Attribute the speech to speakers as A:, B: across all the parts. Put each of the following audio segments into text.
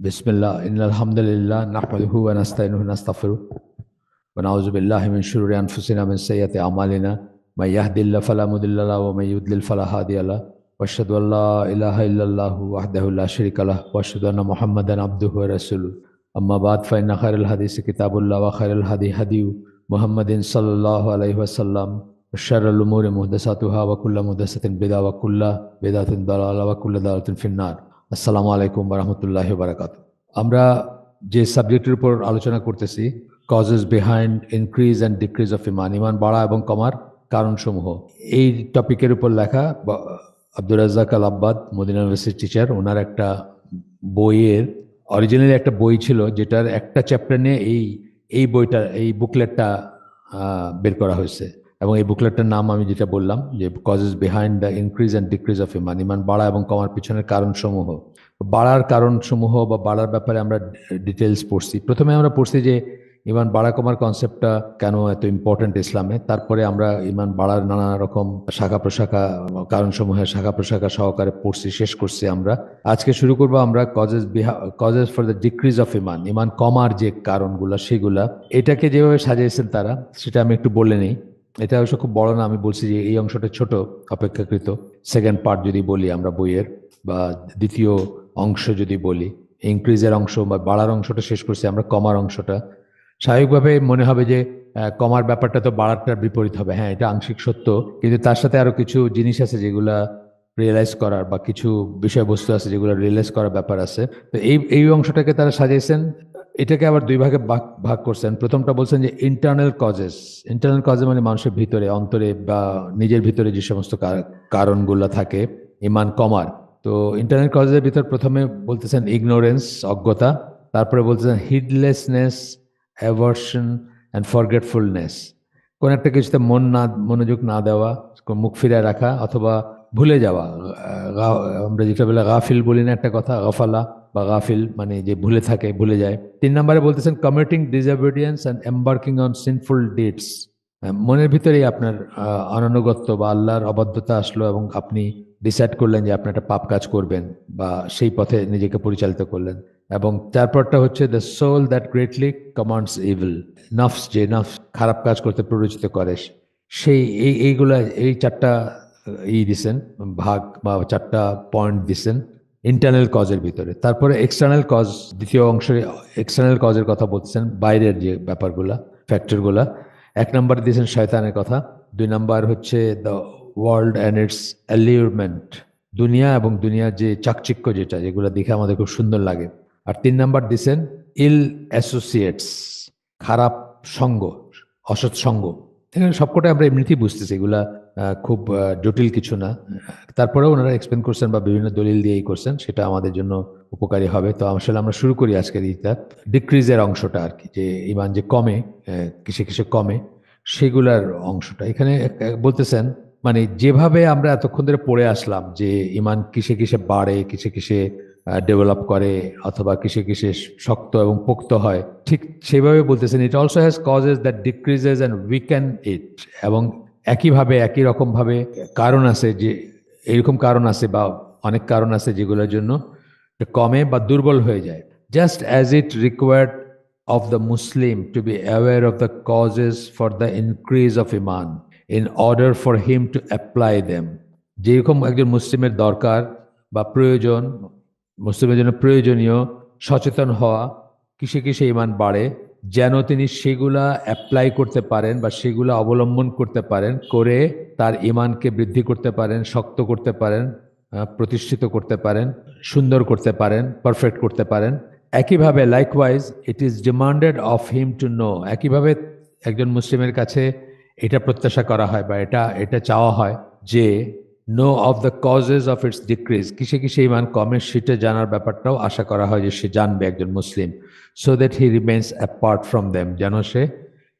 A: बिस्मिल्लाह इन्नल हम्दुलिल्लाह नहमदुहु व नस्तईनुहु व नस्तगफिरुह व नऊज़ु बिल्लाहि मिन शुरूरि अनफुसिना मिन सय्यिआति अमालिना मन यहदिल्लाहु फला मुदिल्ल लहु व मन युद्लिल फला हादिय लहु व अशहदु अल्ला इलाहा इल्लल्लाहु वहदहु ला शरीका लहु व अशहदु अन्ना मुहम्मदन अब्दुहु व रसूलुहु अम्मा बाद फ़इन्न खैरल हदीस किताबुल्लाह व खैरल हदी हदी मुहम्मदिन सल्लल्लाहु अलैहि वसल्लम व शर्रुल उमूरि मुहदसातुहा व कुल्लु मुहदसातिन बिदअ व कुल्लु बिदअतिन दलाला व कुल्लु दलालातिन फिन्नार। আসসালামু আলাইকুম ওয়া রাহমাতুল্লাহি ওয়া বারাকাতুহু। আমরা যে সাবজেক্টের উপর আলোচনা করতেছি, causes behind increase and decrease of ইমান, ইমান বাড়া এবং কমার কারণসমূহ, এই টপিকের উপর লেখা Abdur Razzaq al Abbad, Medina ইউনিভার্সিটির টিচার, ওনার একটা বইয়ের অরিজিনালি একটা বই ছিল যেটার একটা চ্যাপ্টার নিয়ে এই বইটা, এই বুকলেটটা বের করা হয়েছে। এবং এই বুকলেটটার নাম আমি যেটা বললাম যে causes behind the increase and decrease of ইমান, ইমান বাড়া এবং কমার পিছনের কারণসমূহ। বাড়ার কারণসমূহ বা বাড়ার ব্যাপারে আমরা ডিটেলস পড়ছি। প্রথমে আমরা পড়ছি যে ইমান বাড়া কমার কনসেপ্টটা কেন এত ইম্পর্টেন্ট ইসলামে। তারপরে আমরা ইমান বাড়ার নানা রকম শাখা প্রশাখা, কারণসমূহের শাখা প্রশাখা সহকারে পড়ছি, শেষ করছি। আমরা আজকে শুরু করবো আমরা causes for the decrease of ইমান, ইমান কমার যে কারণগুলা সেগুলা। এটাকে যেভাবে সাজিয়েছেন তারা, সেটা আমি একটু বলে নিই। এটা অবশ্য খুব বড় না, আমি বলছি যে এই অংশটা ছোট অপেক্ষাকৃত। সেকেন্ড পার্ট যদি বলি আমরা বইয়ের, বা দ্বিতীয় অংশ যদি বলি, ইনক্রিজের অংশ বা বাড়ার অংশটা শেষ করছি, আমরা কমার অংশটা। স্বাভাবিকভাবে মনে হবে যে কমার ব্যাপারটা তো বাড়ারটার বিপরীত হবে। হ্যাঁ, এটা আংশিক সত্য, কিন্তু তার সাথে আরো কিছু জিনিস আছে যেগুলা রিয়েলাইজ করার, বা কিছু বিষয়বস্তু আছে যেগুলো রিয়েলাইজ করার ব্যাপার আছে। তো এই অংশটাকে তারা সাজিয়েছেন। এটাকে আবার দুই ভাগে ভাগ করছেন। প্রথমটা বলছেন যে ইন্টারনাল কজেস। ইন্টারনাল কজেস মানে মানুষের ভিতরে, অন্তরে বা নিজের ভিতরে যে সমস্ত কারণগুলো থাকে ইমান কমার। তো ইন্টারনাল কজের ভিতর প্রথমে বলতেছেন ইগনোরেন্স, অজ্ঞতা। তারপরে বলতেছেন হিডলেসনেস, অ্যাভার্শন অ্যান্ড ফরগেটফুলনেস। কোন একটা কিছুতে মনোযোগ না দেওয়া, মুখ ফিরায় রাখা, অথবা ভুলে যাওয়া। আমরা যেটা বলে গাফিল বলি না, একটা কথা, গাফালা বা গাফিল মানে যে ভুলে থাকে, ভুলে যায়। 3 নম্বরে বলতেছেন committing disobedience and embarking on sinful deeds. মনের ভিতরেই আপনার অনানুগত্য বা আল্লাহর অবাধ্যতা আসলো এবং আপনি ডিসাইড করলেন যে আপনি একটা পাপ কাজ করবেন, বা সেই পথে নিজেকে পরিচালিত করলেন। এবং তারপরটা হচ্ছে the soul that greatly commands evil. নফস, যে নফস খারাপ কাজ করতে প্ররোচিত করে, সেই এইগুলা, এই 4টা দিছেন ভাগ বা 4টা পয়েন্ট দিছেন ইন্টারনাল কজের ভিতরে। তারপরে এক্সটার্নাল কজ, দ্বিতীয় অংশে এক্সটার্নাল কজের কথা বলতেছেন, বাইরের যে ব্যাপারগুলা, ফ্যাক্টরগুলা। 1 নম্বর দিয়েছেন শয়তানের কথা। 2 নম্বর হচ্ছে দ্য ওয়ার্ল্ড অ্যান্ড ইটস অ্যালিউরমেন্ট, দুনিয়া এবং দুনিয়ার যে চাকচিক্য, যেগুলো দেখে আমাদের খুব সুন্দর লাগে। আর 3 নম্বর দিয়েছেন ইল অ্যাসোসিয়েটস, খারাপ সঙ্গ, অসৎ সঙ্গ। এখানে সবকটাই আমরা এমনিতেই বুঝতেছি, এগুলা খুব জটিল কিছু না। তারপরেও ওনারা এক্সপ্লেন করছেন বা বিভিন্ন দলিল দিয়েই করছেন, সেটা আমাদের জন্য উপকারী হবে। তো আসলে আমরা শুরু করি আজকের এইটা ডিক্রিজের অংশটা আর কি, যে ইমান যে কমে, কিসে কিসে কমে, সেগুলার অংশটা এখানে বলতেছেন। মানে যেভাবে আমরা এতক্ষণ ধরে পড়ে আসলাম যে ইমান কিসে কিসে বাড়ে, কিসে কিসে ডেভেলপ করে, অথবা কিসে কিসে শক্ত এবং পোক্ত হয়, ঠিক সেভাবে বলতেছেন it also has causes that decreases and weaken it. এবং একইভাবে, একই রকমভাবে কারণ আছে, যে এরকম কারণ আছে বা অনেক কারণ আছে যেগুলোর জন্য কমে বা দুর্বল হয়ে যায়। Just as it required of the Muslim to be aware of the causes for the increase of iman in order for him to apply them. যেরকম একজন মুসলিমের দরকার বা প্রয়োজন, মুসলিমের জন্য প্রয়োজনীয় সচেতন হওয়া কিসে কিসে ইমান বাড়ে, যেন তিনি সেগুলা অ্যাপ্লাই করতে পারেন বা সেগুলা অবলম্বন করতে পারেন, করে তার ইমানকে বৃদ্ধি করতে পারেন, শক্ত করতে পারেন, প্রতিষ্ঠিত করতে পারেন, সুন্দর করতে পারেন, পারফেক্ট করতে পারেন। একইভাবে likewise it is demanded of him to know, একইভাবে একজন মুসলিমের কাছে এটা প্রত্যাশা করা হয় বা এটা চাওয়া হয় যে no of the causes of its decrease, কিসে কিসে ইমান কমে সেটা জানার ব্যাপারটাও আশা করা হয় যে সে জানবে, একজন মুসলিম। So that he remains apart from them, যেন সে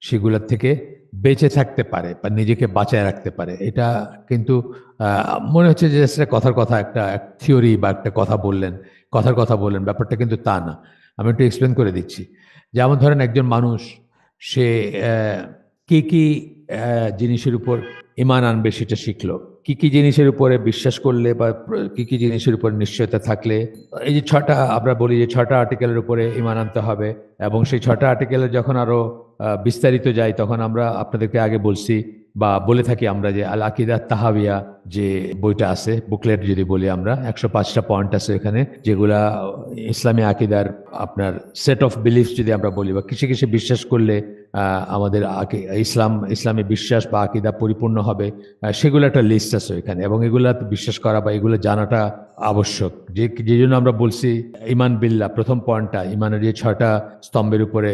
A: সেগুলোর থেকে বেঁচে থাকতে পারে বা নিজেকে বাঁচায় রাখতে পারে। এটা কিন্তু মনে হচ্ছে যে সেটা কথার কথা, একটা থিওরি বা একটা কথা বললেন, কথার কথা বললেন, ব্যাপারটা কিন্তু তা না। আমি একটু এক্সপ্লেন করে দিচ্ছি। যেমন ধরেন একজন মানুষ, সে কি কি জিনিসের উপর ইমান আনবে সেটা শিখলো। কি কি জিনিসের উপরে বিশ্বাস করলে বা কি কি জিনিসের উপরে নিশ্চয়তা থাকলে, এই যে ছটা আমরা বলি যে ছটা আর্টিকেলের উপরে ঈমান আনতে হবে, এবং সেই ছটা আর্টিকেলের যখন আরো বিস্তারিত যায় তখন আমরা আপনাদেরকে আগে বলছি বা বলে থাকি আমরা যে আল আকিদা তাহাবিয়া যে বইটা আছে, বুকলেট যদি বলি আমরা, 105টা পয়েন্ট আছে এখানে, যেগুলা ইসলামী আকিদার আপনার সেট অফ বিলিফ যদি আমরা বলি, বা কিসে কিসে বিশ্বাস করলে আমাদের ইসলামী বিশ্বাস বা আকিদা পরিপূর্ণ হবে, সেগুলো একটা লিস্ট আছে এখানে, এবং এগুলা বিশ্বাস করা বা এগুলো জানাটা আবশ্যক। যে জন্য আমরা বলছি ইমান বিল্লাহ, প্রথম পয়েন্টটা ইমানের যে ছটা স্তম্ভের উপরে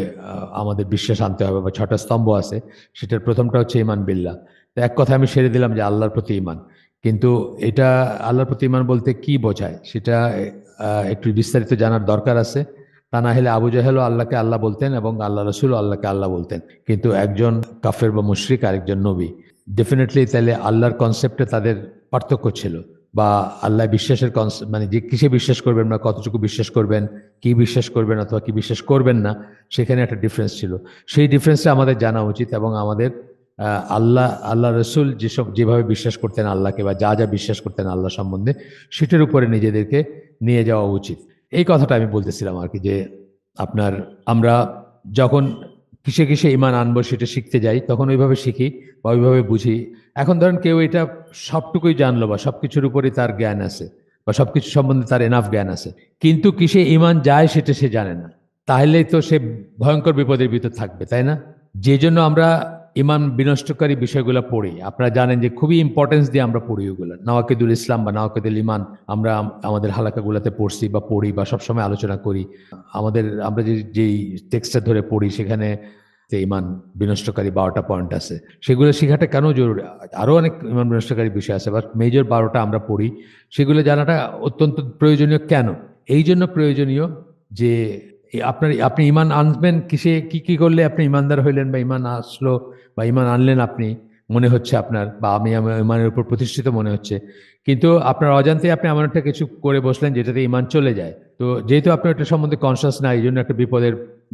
A: আমাদের বিশ্বাস আনতে হবে বা ছটা স্তম্ভ আছে, সেটার প্রথমটা হচ্ছে ইমান বিল্লাহ। তো এক কথা আমি সেরে দিলাম যে আল্লাহর প্রতি ইমান, কিন্তু এটা আল্লাহর প্রতি ইমান বলতে কি বোঝায় সেটা একটু বিস্তারিত জানার দরকার আছে। তা না হলে আবু জাহেলও আল্লাহকে আল্লাহ বলতেন এবং আল্লাহ রসুলও আল্লাহকে আল্লাহ বলতেন, কিন্তু একজন কাফের বা মুশরিক, আরেকজন নবী। ডেফিনেটলি তাহলে আল্লাহর কনসেপ্টে তাদের পার্থক্য ছিল, বা আল্লাহ বিশ্বাসের কনসেপ্ট মানে যে কিসে বিশ্বাস করবেন বা কতটুকু বিশ্বাস করবেন, কি বিশ্বাস করবেন অথবা কি বিশ্বাস করবেন না, সেখানে একটা ডিফারেন্স ছিল। সেই ডিফারেন্সটা আমাদের জানা উচিত, এবং আমাদের আল্লাহ রসুল যেভাবে বিশ্বাস করতেন আল্লাহকে, বা যা যা বিশ্বাস করতেন আল্লাহ সম্বন্ধে, সেটার উপরে নিজেদেরকে নিয়ে যাওয়া উচিত। এই কথাটা আমি বলতেছিলাম আর কি, যে আপনার আমরা যখন কিসে কিসে ইমান আনবো সেটা শিখতে যাই, তখন ওইভাবে শিখি বা ওইভাবে বুঝি। এখন ধরেন কেউ এটা সবটুকুই জানলো বা সবকিছুর উপরে তার জ্ঞান আছে বা সবকিছু সম্বন্ধে তার এনাফ জ্ঞান আছে, কিন্তু কিসে ইমান যায় সেটা সে জানে না, তাহলেই তো সে ভয়ঙ্কর বিপদের ভিতর থাকবে, তাই না? যে জন্য আমরা ইমান বিনষ্টকারী বিষয়গুলো পড়ি। আপনারা জানেন যে খুবই ইম্পর্টেন্স দিয়ে আমরা পড়ি ওগুলো। নওয়াকিদুল ইসলাম বা নওয়াকিদুল ইমান আমরা আমাদের হালাকাগুলোতে পড়ছি বা পড়ি বা সবসময় আলোচনা করি। আমরা যেই টেক্সটটা ধরে পড়ি সেখানে যে ইমান বিনষ্টকারী 12টা পয়েন্ট আছে, সেগুলো শেখাটা কেন জরুরি? আরও অনেক ইমান বিনষ্টকারী বিষয় আছে, বাট মেজর 12টা আমরা পড়ি। সেগুলো জানাটা অত্যন্ত প্রয়োজনীয়। কেন? এই জন্য প্রয়োজনীয় যে আপনি ইমান আনবেন কিসে, কি কি করলে আপনি ইমানদার হইলেন বা ইমান আসলো বা ইমান আনলেন আপনি মনে হচ্ছে আপনার, বা আমি আমার ইমানের উপর প্রতিষ্ঠিত মনে হচ্ছে, কিন্তু আপনার অজান্তে আপনি এমন একটা কিছু করে বসলেন যেটাতে ইমান চলে যায়। তো যেহেতু আপনি ওটা সম্বন্ধে কনসাস না, এই জন্য একটা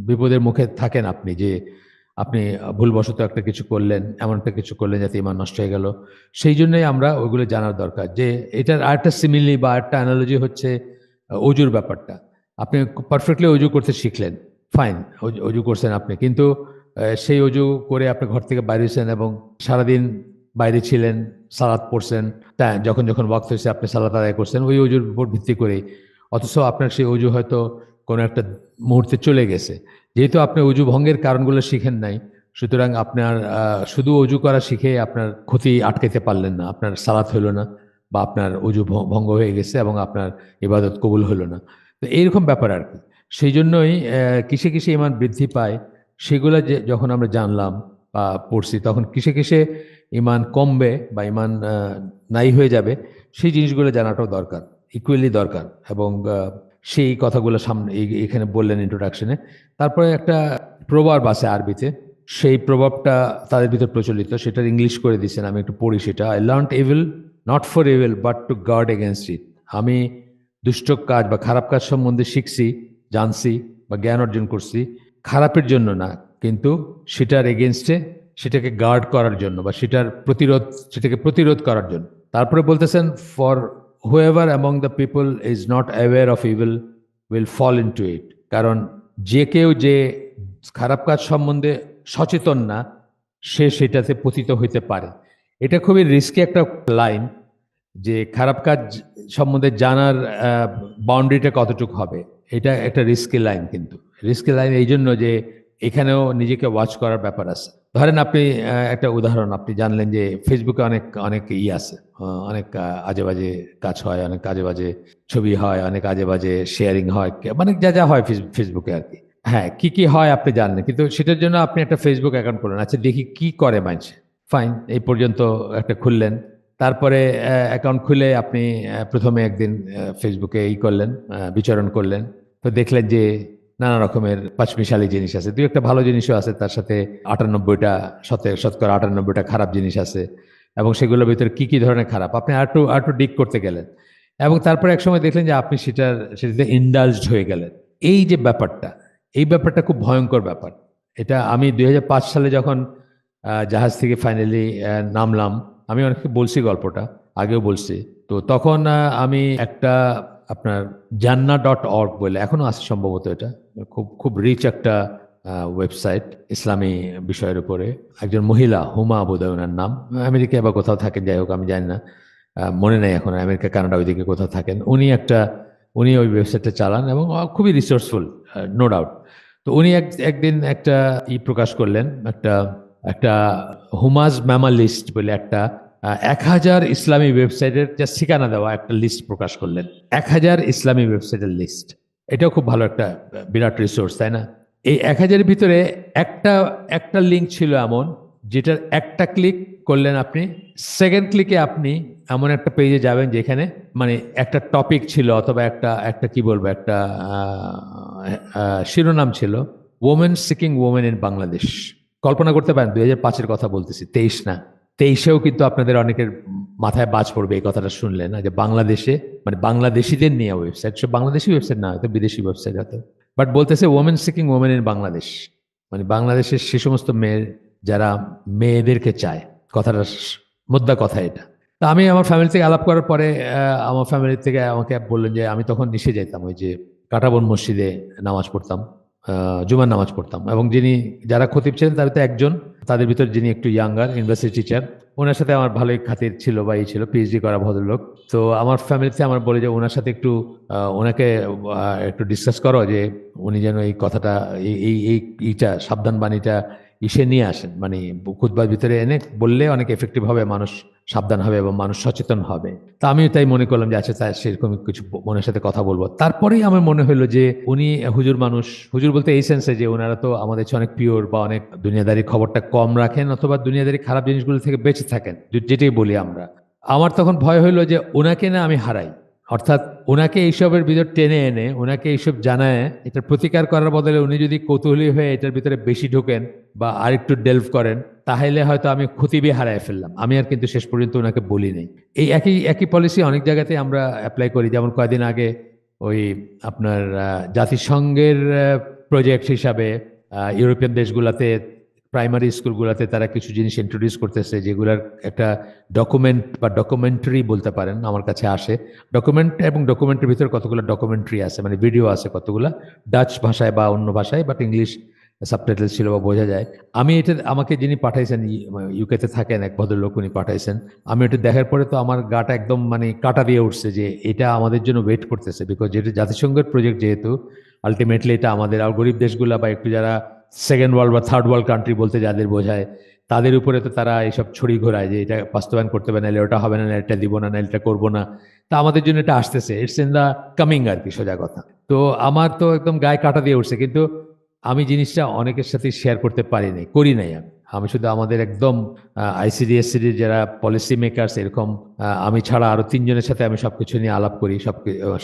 A: বিপদের মুখে থাকেন আপনি, যে আপনি ভুলবশত একটা কিছু করলেন, এমন একটা কিছু করলেন যাতে ইমান নষ্ট হয়ে গেল। সেই জন্যই আমরা ওইগুলো জানার দরকার। যে এটার আরেকটা সিমিলি বা আরেকটা অ্যানালজি হচ্ছে অজুর ব্যাপারটা। আপনি পারফেক্টলি অজু করতে শিখলেন, ফাইন, অজু করছেন আপনি, কিন্তু সেই অজু করে আপনি ঘর থেকে বাইরে হয়েছেন এবং সারাদিন বাইরে ছিলেন, সালাত পড়ছেন, তাই যখন যখন ওয়াক্ত হয়েছে আপনি সালাত আদায় করছেন ওই অজুর উপর ভিত্তি করে, অথচ আপনার সেই অজু হয়তো কোনো একটা মুহূর্তে চলে গেছে। যেহেতু আপনি অজু ভঙ্গের কারণগুলো শিখেন নাই, সুতরাং আপনার শুধু অজু করা শিখে আপনার ক্ষতি আটকাতে পারলেন না, আপনার সালাত হইল না, বা আপনার অজু ভঙ্গ হয়ে গেছে এবং আপনার ইবাদত কবুল হলো না। তো এইরকম ব্যাপার আর কি। সেই জন্যই কিসে কিসে ইমান বৃদ্ধি পায় সেগুলো যে যখন আমরা জানলাম বা পড়ছি, তখন কিসে কিসে ইমান কমবে বা ইমান নাই হয়ে যাবে, সেই জিনিসগুলো জানাটাও দরকার, ইকুয়ালি দরকার। এবং সেই কথাগুলো সামনে এখানে বললেন ইন্ট্রোডাকশনে। তারপরে একটা প্রবাদ আছে আরবিতে, সেই প্রভাবটা তাদের ভিতর প্রচলিত, সেটার ইংলিশ করে দিয়েছেন, আমি একটু পড়ি সেটা। I learned evil not for evil but to guard against it. আমি দুষ্ট কাজ বা খারাপ কাজ সম্বন্ধে শিখছি, জানছি বা জ্ঞান অর্জন করছি খারাপের জন্য না, কিন্তু সেটার এগেনস্টে, সেটাকে গার্ড করার জন্য বা সেটাকে প্রতিরোধ করার জন্য। তারপরে বলতেছেন, for whoever among the people is not aware of evil will fall into it. কারণ যে খারাপ কাজ সম্বন্ধে সচেতন না, সে সেটাতে পতিত হইতে পারে। এটা খুবই রিস্কি একটা লাইন, যে খারাপ কাজ সম্বন্ধে জানার বাউন্ডারিটা কতটুকু হবে, এটা একটা রিস্কি লাইন। কিন্তু রিস্কি লাইন এই জন্য যে এখানেও নিজেকে ওয়াচ করার ব্যাপার আছে। ধরেন আপনি একটা উদাহরণ, আপনি জানলেন যে ফেসবুকে অনেক অনেক আছে, অনেক আজে বাজে কাজ হয়, অনেক আজে বাজে ছবি হয়, অনেক আজে বাজে শেয়ারিং হয়, মানে যা যা হয় ফেসবুকে আর কি। হ্যাঁ, কি কি হয় আপনি জানলেন, কিন্তু সেটার জন্য আপনি একটা ফেসবুক অ্যাকাউন্ট করলেন, আচ্ছা দেখি কি করে মানুষ। ফাইন, এই পর্যন্ত একটা খুললেন। তারপরে অ্যাকাউন্ট খুলে আপনি প্রথমে একদিন ফেসবুকে করলেন, বিচরণ করলেন। তো দেখলেন যে নানা রকমের পাঁচমিশালি জিনিস আছে, দুই একটা ভালো জিনিসও আছে, তার সাথে 98টা শতকরা 98টা খারাপ জিনিস আছে। এবং সেগুলোর ভিতরে কি কি ধরনের খারাপ আপনি আরটু ডিগ করতে গেলেন, এবং তারপরে একসময় দেখলেন যে আপনি সেটাতে ইন্ডালজড হয়ে গেলেন। এই যে ব্যাপারটা, এই ব্যাপারটা খুব ভয়ঙ্কর ব্যাপার। এটা আমি 2005 সালে যখন জাহাজ থেকে ফাইনালি নামলাম, আমি অনেককে বলছি গল্পটা, আগেও বলছি। তো তখন আমি একটা আপনার জান্না.org বলে, এখনো আছে সম্ভবত, এটা খুব খুব রিচ একটা ওয়েবসাইট ইসলামী বিষয়ের উপরে। একজন মহিলা, হুমা বোধহয় ওনার নাম, আমেরিকায় বা কোথাও থাকেন, যাই হোক আমি জানি না, মনে নেই এখন, আমেরিকা কানাডা ওইদিকে কোথাও থাকেন উনি ওই ওয়েবসাইটটা চালান এবং খুবই রিসোর্সফুল, নো ডাউট। তো উনি একদিন একটা প্রকাশ করলেন, একটা একটা হুমাজ ম্যামা লিস্ট বলে একটা 1,000 ইসলামী ওয়েবসাইটের জাস্ট ঠিকানা দেওয়া একটা লিস্ট প্রকাশ করলেন। 1,000 ইসলামী ওয়েবসাইটের লিস্ট। এটাও খুব ভালো একটা বিরাট রিসোর্স, তাই না? এই 1,000-এর ভিতরে একটা একটা লিঙ্ক ছিল এমন, যেটার একটা ক্লিক করলেন আপনি, সেকেন্ড ক্লিকে আপনি এমন একটা পেজে যাবেন যেখানে মানে একটা টপিক ছিল, অথবা একটা একটা কি বলবো, একটা শিরোনাম ছিল, women seeking women in Bangladesh. কল্পনা করতে পারেন, 2005-এর কথা বলতেছি, 23 না। 23-এও কিন্তু আপনাদের অনেকের মাথায় বাজ পড়বে এই কথাটা শুনলে, না, যে বাংলাদেশে মানে বাংলাদেশিদের নিয়ে ওয়েবসাইট, সব বাংলাদেশি ওয়েবসাইট না, হয়তো বিদেশি ওয়েবসাইট হয়তো, বাট বলতেছে women seeking women in Bangladesh, মানে বাংলাদেশের সে সমস্ত মেয়ে যারা মেয়েদেরকে চায়। কথাটা মোদ্দা কথা এটা। তা আমি আমার ফ্যামিলি থেকে আলাপ করার পরে আমার ফ্যামিলি থেকে আমাকে বললেন যে আমি তখন এসে যেতাম ওই যে কাঁটাবন মসজিদে নামাজ পড়তাম, জুমার নামাজ পড়তাম, এবং যারা খতিব ছিলেন তার ভিতরে একজন, তাদের ভিতর যিনি একটু ইয়াঙ্গার ইউনিভার্সিটি টিচার, ওনার সাথে আমার ভালোই খাতির ছিল বা এই ছিল, পিএইচডি করা ভদ্রলোক। তো আমার ফ্যামিলিতে আমার বলে যে ওনার সাথে একটু ওনাকে একটু ডিসকাস করো, যে উনি যেন এই কথাটা, এইটা সাবধান বাণীটা ইসে নিয়ে আসেন, মানে খুতবার ভিতরে এনে বললে অনেক এফেক্টিভ হবে, মানুষ সাবধান হবে এবং মানুষ সচেতন হবে। তা আমিও তাই মনে করলাম যে আচ্ছা, তাই সেরকম কিছু মনের সাথে কথা বলবো। তারপরেই আমার মনে হলো যে উনি হুজুর মানুষ, হুজুর বলতে এই সেন্সে যে ওনারা তো আমাদের চেয়ে অনেক পিওর বা অনেক দুনিয়াদারি খবরটা কম রাখেন, অথবা দুনিয়াদারি খারাপ জিনিসগুলো থেকে বেঁচে থাকেন, যেটাই বলি আমরা। আমার তখন ভয় হইলো যে ওনাকে না আমি হারাই, অর্থাৎ ওনাকে এইসবের ভিতর টেনে এনে ওনাকে এইসব জানায় এটার প্রতিকার করার বদলে উনি যদি কৌতূহলী হয়ে এটার ভিতরে বেশি ঢোকেন বা আরেকটু ডেলভ করেন, তাহলে হয়তো আমি খতিবে হারায় ফেললাম। আমি আর কিন্তু শেষ পর্যন্ত ওনাকে বলি নাই। এই একই একই পলিসি অনেক জায়গাতে আমরা অ্যাপ্লাই করি। যেমন কয়েকদিন আগে ওই আপনার জাতিসংঘের প্রজেক্ট হিসাবে ইউরোপিয়ান দেশগুলোতে প্রাইমারি স্কুলগুলোতে তারা কিছু জিনিস ইন্ট্রোডিউস করতেছে, যেগুলোর একটা ডকুমেন্ট বা ডকুমেন্টারি বলতে পারেন আমার কাছে আসে। ডকুমেন্ট এবং ডকুমেন্টের ভিতরে কতগুলো ডকুমেন্টারি আছে, মানে ভিডিও আছে কতগুলো, ডাচ ভাষায় বা অন্য ভাষায়, বাট ইংলিশ সাবটাইটেল ছিল বা বোঝা যায়। আমি এটা, আমাকে যিনি পাঠাইছেন, ইউকেতে থাকেন এক ভদ্রলোক, উনি পাঠাইছেন। আমি এটা দেখার পরে তো আমার গাটা একদম মানে কাটা দিয়ে উঠছে, যে এটা আমাদের জন্য ওয়েট করতেছে, বিকজ যেটা জাতিসংঘের প্রজেক্ট, যেহেতু আলটিমেটলি এটা আমাদের আর গরিব দেশগুলা বা একটু যারা সেকেন্ড ওয়ার্ল্ড বা থার্ড ওয়ার্ল্ড কান্ট্রি বলতে যাদের বোঝায়, তাদের উপরে তো তারা এইসব ছড়ি ঘোরায় যে এটা বাস্তবায়ন করতে হবে, নাহলে ওটা হবে না, না এটা দিব না, না এটা করবো না। তা আমাদের জন্য এটা আসতেছে, ইটস ইন দা কামিং আর কি, সোজা কথা। তো আমার তো একদম গায়ে কাটা দিয়ে উঠছে, কিন্তু আমি জিনিসটা অনেকের সাথে শেয়ার করতে পারি নাই, করি নাই। আমি শুধু আমাদের একদম আইসিডিএসসির যারা পলিসি মেকার্স, এরকম আমি ছাড়া আরো 3 জনের সাথে আমি সবকিছু নিয়ে আলাপ করি,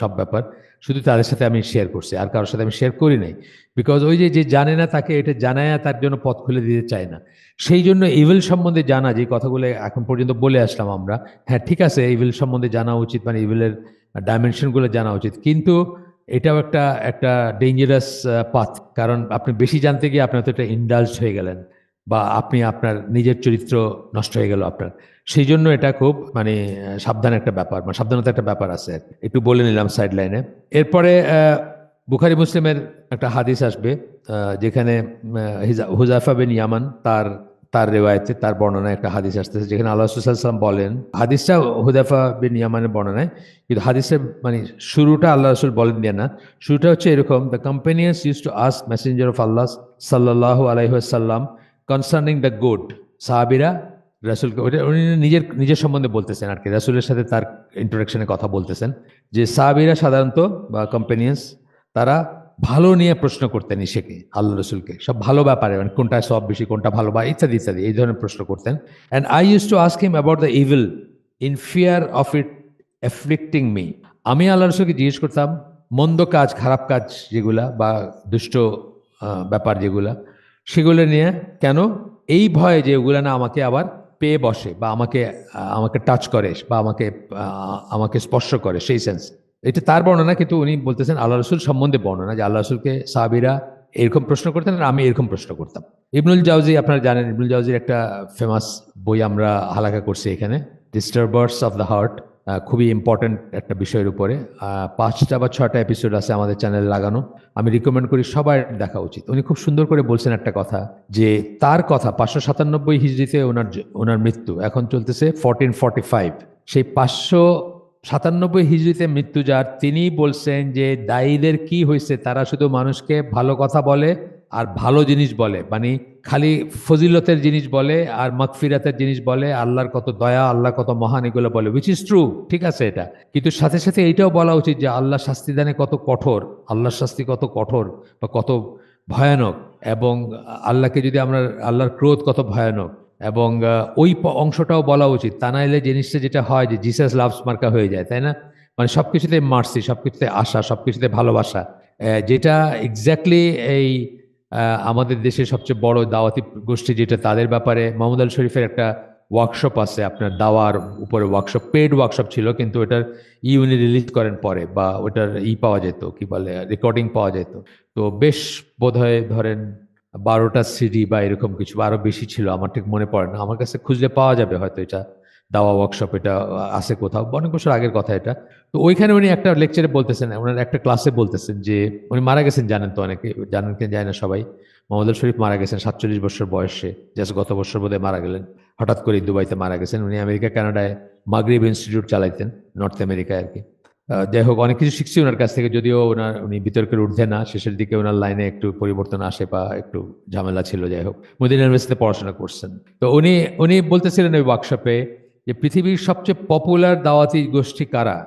A: সব ব্যাপার শুধু তাদের সাথে আমি শেয়ার করছি, আর কারোর সাথে আমি শেয়ার করি নাই। বিকজ ওই যে যে জানে না তাকে এটা জানায় তার জন্য পথ খুলে দিতে চায় না। সেই জন্য ইভিল সম্বন্ধে জানা, যে কথাগুলো এখন পর্যন্ত বলে আসলাম আমরা, হ্যাঁ ঠিক আছে, ইভিল সম্বন্ধে জানা উচিত, মানে ইভিলের ডাইমেনশনগুলো জানা উচিত, কিন্তু এটাও একটা একটা ডেঞ্জারাস পাথ। কারণ আপনি বেশি জানতে গিয়ে আপনি হয়তো একটা ইন্ডালজ হয়ে গেলেন, বা আপনি আপনার নিজের চরিত্র নষ্ট হয়ে গেল আপনার। সেই জন্য এটা খুব মানে সাবধান একটা ব্যাপার, মানে সাবধানতা একটা ব্যাপার আছে, একটু বলে নিলাম সাইড লাইনে। এরপরে বুখারী মুসলিমের একটা হাদিস আসবে, যেখানে হুযায়ফা বিন ইয়ামান তার তার রেওয়ায়তে, তার বর্ণনায় একটা হাদিস আসতেছে, যেখানে আল্লাহ রাসূল সাল্লাল্লাহু আলাইহি ওয়াসাল্লাম বলেন, হাদিসটা হুযায়ফা বিন ইয়ামানের বর্ণনায়, কিন্তু হাদিসের মানে শুরুটা আল্লাহ রাসূল বলেন দিয়ে না, শুরুটা হচ্ছে এরকম: the companions use to ask messenger of Allah সাল্লাল্লাহু আলাইহি ওয়াসাল্লাম কনসার্নিং দ্য গুড। সাহাবীরা রাসূলকে, ওটা উনি নিজের নিজের সম্বন্ধে বলতেছেন আর কি, রাসূলের সাথে তার ইন্টারাকশনে কথা বলতেছেন, যে সাহাবীরা সাধারণত বা কম্পেনিয়ন্স, তারা ভালো নিয়ে প্রশ্ন করতেন ইসেকে, আল্লাহ রসুলকে, সব ভালো ব্যাপারে, মানে কোনটা সব বেশি, কোনটা ভালো, বা ইত্যাদি ইত্যাদি এই ধরনের প্রশ্ন করতেন। And I use to ask him about the evil in fear of it afflicting me. আমি আল্লাহ রসুলকে জিজ্ঞেস করতাম মন্দ কাজ, খারাপ কাজ যেগুলা, বা দুষ্ট ব্যাপার যেগুলা, সেগুলো নিয়ে, কেন? এই ভয়ে যে ওগুলা না আমাকে আবার পেয়ে বসে, বা আমাকে আমাকে টাচ করে, বা আমাকে আমাকে স্পর্শ করে, সেই সেন্স। এটা তার বর্ণনা, কিন্তু উনি বলতেছেন আল্লাহ রসুল সম্বন্ধে বর্ণনা, যে আল্লাহ রসুলকে সাহাবীরা এরকম প্রশ্ন করতেন আর আমি এরকম প্রশ্ন করতাম। ইবনুল জাউজি, আপনারা জানেন ইবনুল জাউজির একটা ফেমাস বই আমরা হালাকা করছি এখানে, ডিস্টার্বার্স অফ দ্য হার্ট, খুবই ইম্পর্ট্যান্ট একটা বিষয়ের উপরে। 5টা বা 6টা এপিসোড আছে আমাদের চ্যানেলে লাগানো। আমি রিকমেন্ড করি সবার দেখা উচিত। উনি খুব সুন্দর করে বলছেন একটা কথা, যে তার কথা 597 হিজরিতে ওনার মৃত্যু, এখন চলতেছে 1445। সেই 597 হিজরিতে মৃত্যু যার, তিনি বলছেন যে দায়ীদের কি হয়েছে, তারা শুধু মানুষকে ভালো কথা বলে আর ভালো জিনিস বলে, মানে খালি ফজিলতের জিনিস বলে আর মাগফিরাতের জিনিস বলে, আল্লাহর কত দয়া, আল্লাহ কত মহান, এগুলো বলে, উইচ ইজ ট্রু, ঠিক আছে এটা। কিন্তু সাথে সাথে এইটাও বলা উচিত যে আল্লাহ শাস্তিদানে কত কঠোর, আল্লাহর শাস্তি কত কঠোর বা কত ভয়ানক, এবং আল্লাহকে যদি আমরা, আল্লাহর ক্রোধ কত ভয়ানক, এবং ওই অংশটাও বলা উচিত। তা নাহলে জিনিসটা যেটা হয় যে জিসাস লাভস মার্কা হয়ে যায়, তাই না? মানে সবকিছুতে মার্সি, সবকিছুতে আশা, সবকিছুতে ভালোবাসা, যেটা এক্স্যাক্টলি এই আমাদের দেশের সবচেয়ে বড় দাওয়াতি গোষ্ঠী যেটা, তাদের ব্যাপারে মোহাম্মদ আল শরীফের একটা ওয়ার্কশপ আছে আপনার, দাওয়ার উপরে ওয়ার্কশপ, পেড ওয়ার্কশপ ছিল, কিন্তু ওটার উনি রিলিজ করেন পরে, বা ওটার পাওয়া যেত, কি বলে, রেকর্ডিং পাওয়া যেত। তো বেশ বোধহয় ধরেন 12টা সিডি বা এরকম কিছু, আরো বেশি ছিল, আমার ঠিক মনে পড়ে না। আমার কাছে খুঁজলে পাওয়া যাবে হয়তো, এটা দাওয়া ওয়ার্কশপ, এটা আছে কোথাও, অনেক বছর আগের কথা এটা। তো ওইখানে উনি একটা লেকচারে বলতেছেন, ওনার একটা ক্লাসে বলতেছেন যে উনি মারা গেছেন, জানেন তো অনেকে, জানেন কি যায় না সবাই। মোহাম্মদ আল শরীফ মারা গেছেন 47 বছর বয়সে, জাস্ট গত বছর বোধহয় মারা গেলেন, হঠাৎ করে দুবাইতে মারা গেছেন। উনি আমেরিকা কানাডায় মাগরিব ইনস্টিটিউট চালাইতেন, নর্থ আমেরিকায় আর কি। যাই হোক, অনেক কিছু শিখছি ওনার কাছ থেকে, যদিও উনি বিতর্কের ঊর্ধ্বে না, শেষের দিকে ওনার লাইনে একটু পরিবর্তন আসে বা একটু ঝামেলা ছিল। যাই হোক, মদিনা ইউনিভার্সিটিতে পড়াশোনা করছেন। তো উনি বলতেছিলেন ওই ওয়ার্কশপে যে পৃথিবীর সবচেয়ে পপুলার দাওয়াতি গোষ্ঠী কারা,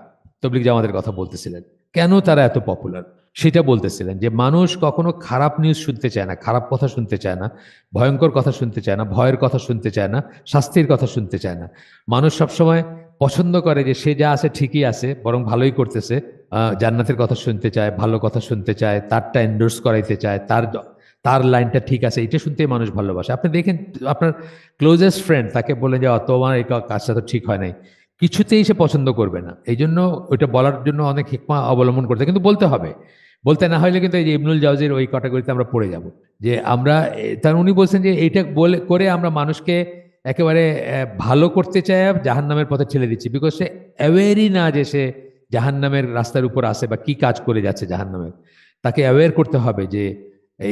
A: তবলিগ জামাতের কথা বলতেছিলেন। কেন তারা এত পপুলার সেটা বলতেছিলেন, যে মানুষ কখনো খারাপ নিউজ শুনতে চায় না, খারাপ কথা শুনতে চায় না, ভয়ঙ্কর কথা শুনতে চায় না, ভয়ের কথা শুনতে চায় না, শাস্তির কথা শুনতে চায় না। মানুষ সবসময় পছন্দ করে যে সে যা আছে ঠিকই আছে, বরং ভালোই করতেছে, জান্নাতের কথা শুনতে চায়, ভালো কথা শুনতে চায়, তারটা এন্ডোর্স করাইতে চায়, তার লাইনটা ঠিক আছে, এটা শুনতেই মানুষ ভালোবাসে। আপনি দেখেন আপনার ক্লোজেস্ট ফ্রেন্ড, তাকে বলে যে তোমার এই কাজটা তো ঠিক হয় নাই, কিছুতেই সে পছন্দ করবে না। এই জন্য ওইটা বলার জন্য অনেক হিকমা অবলম্বন করতে, কিন্তু বলতে হবে। বলতে না হলে কিন্তু এই যে ইবনুল জাওজির ওই ক্যাটাগরিতে আমরা পড়ে যাব, যে আমরা, তার উনি বলছেন যে এইটা বলে করে আমরা মানুষকে একেবারে ভালো করতে চাই, জাহান্নামের পথে ঠেলে দিচ্ছি, বিকজ সে অ্যাওয়ারই না যে সে জাহান্নামের রাস্তার উপর আসে বা কি কাজ করে যাচ্ছে জাহান্নামের। তাকে অ্যাওয়্যার করতে হবে, যে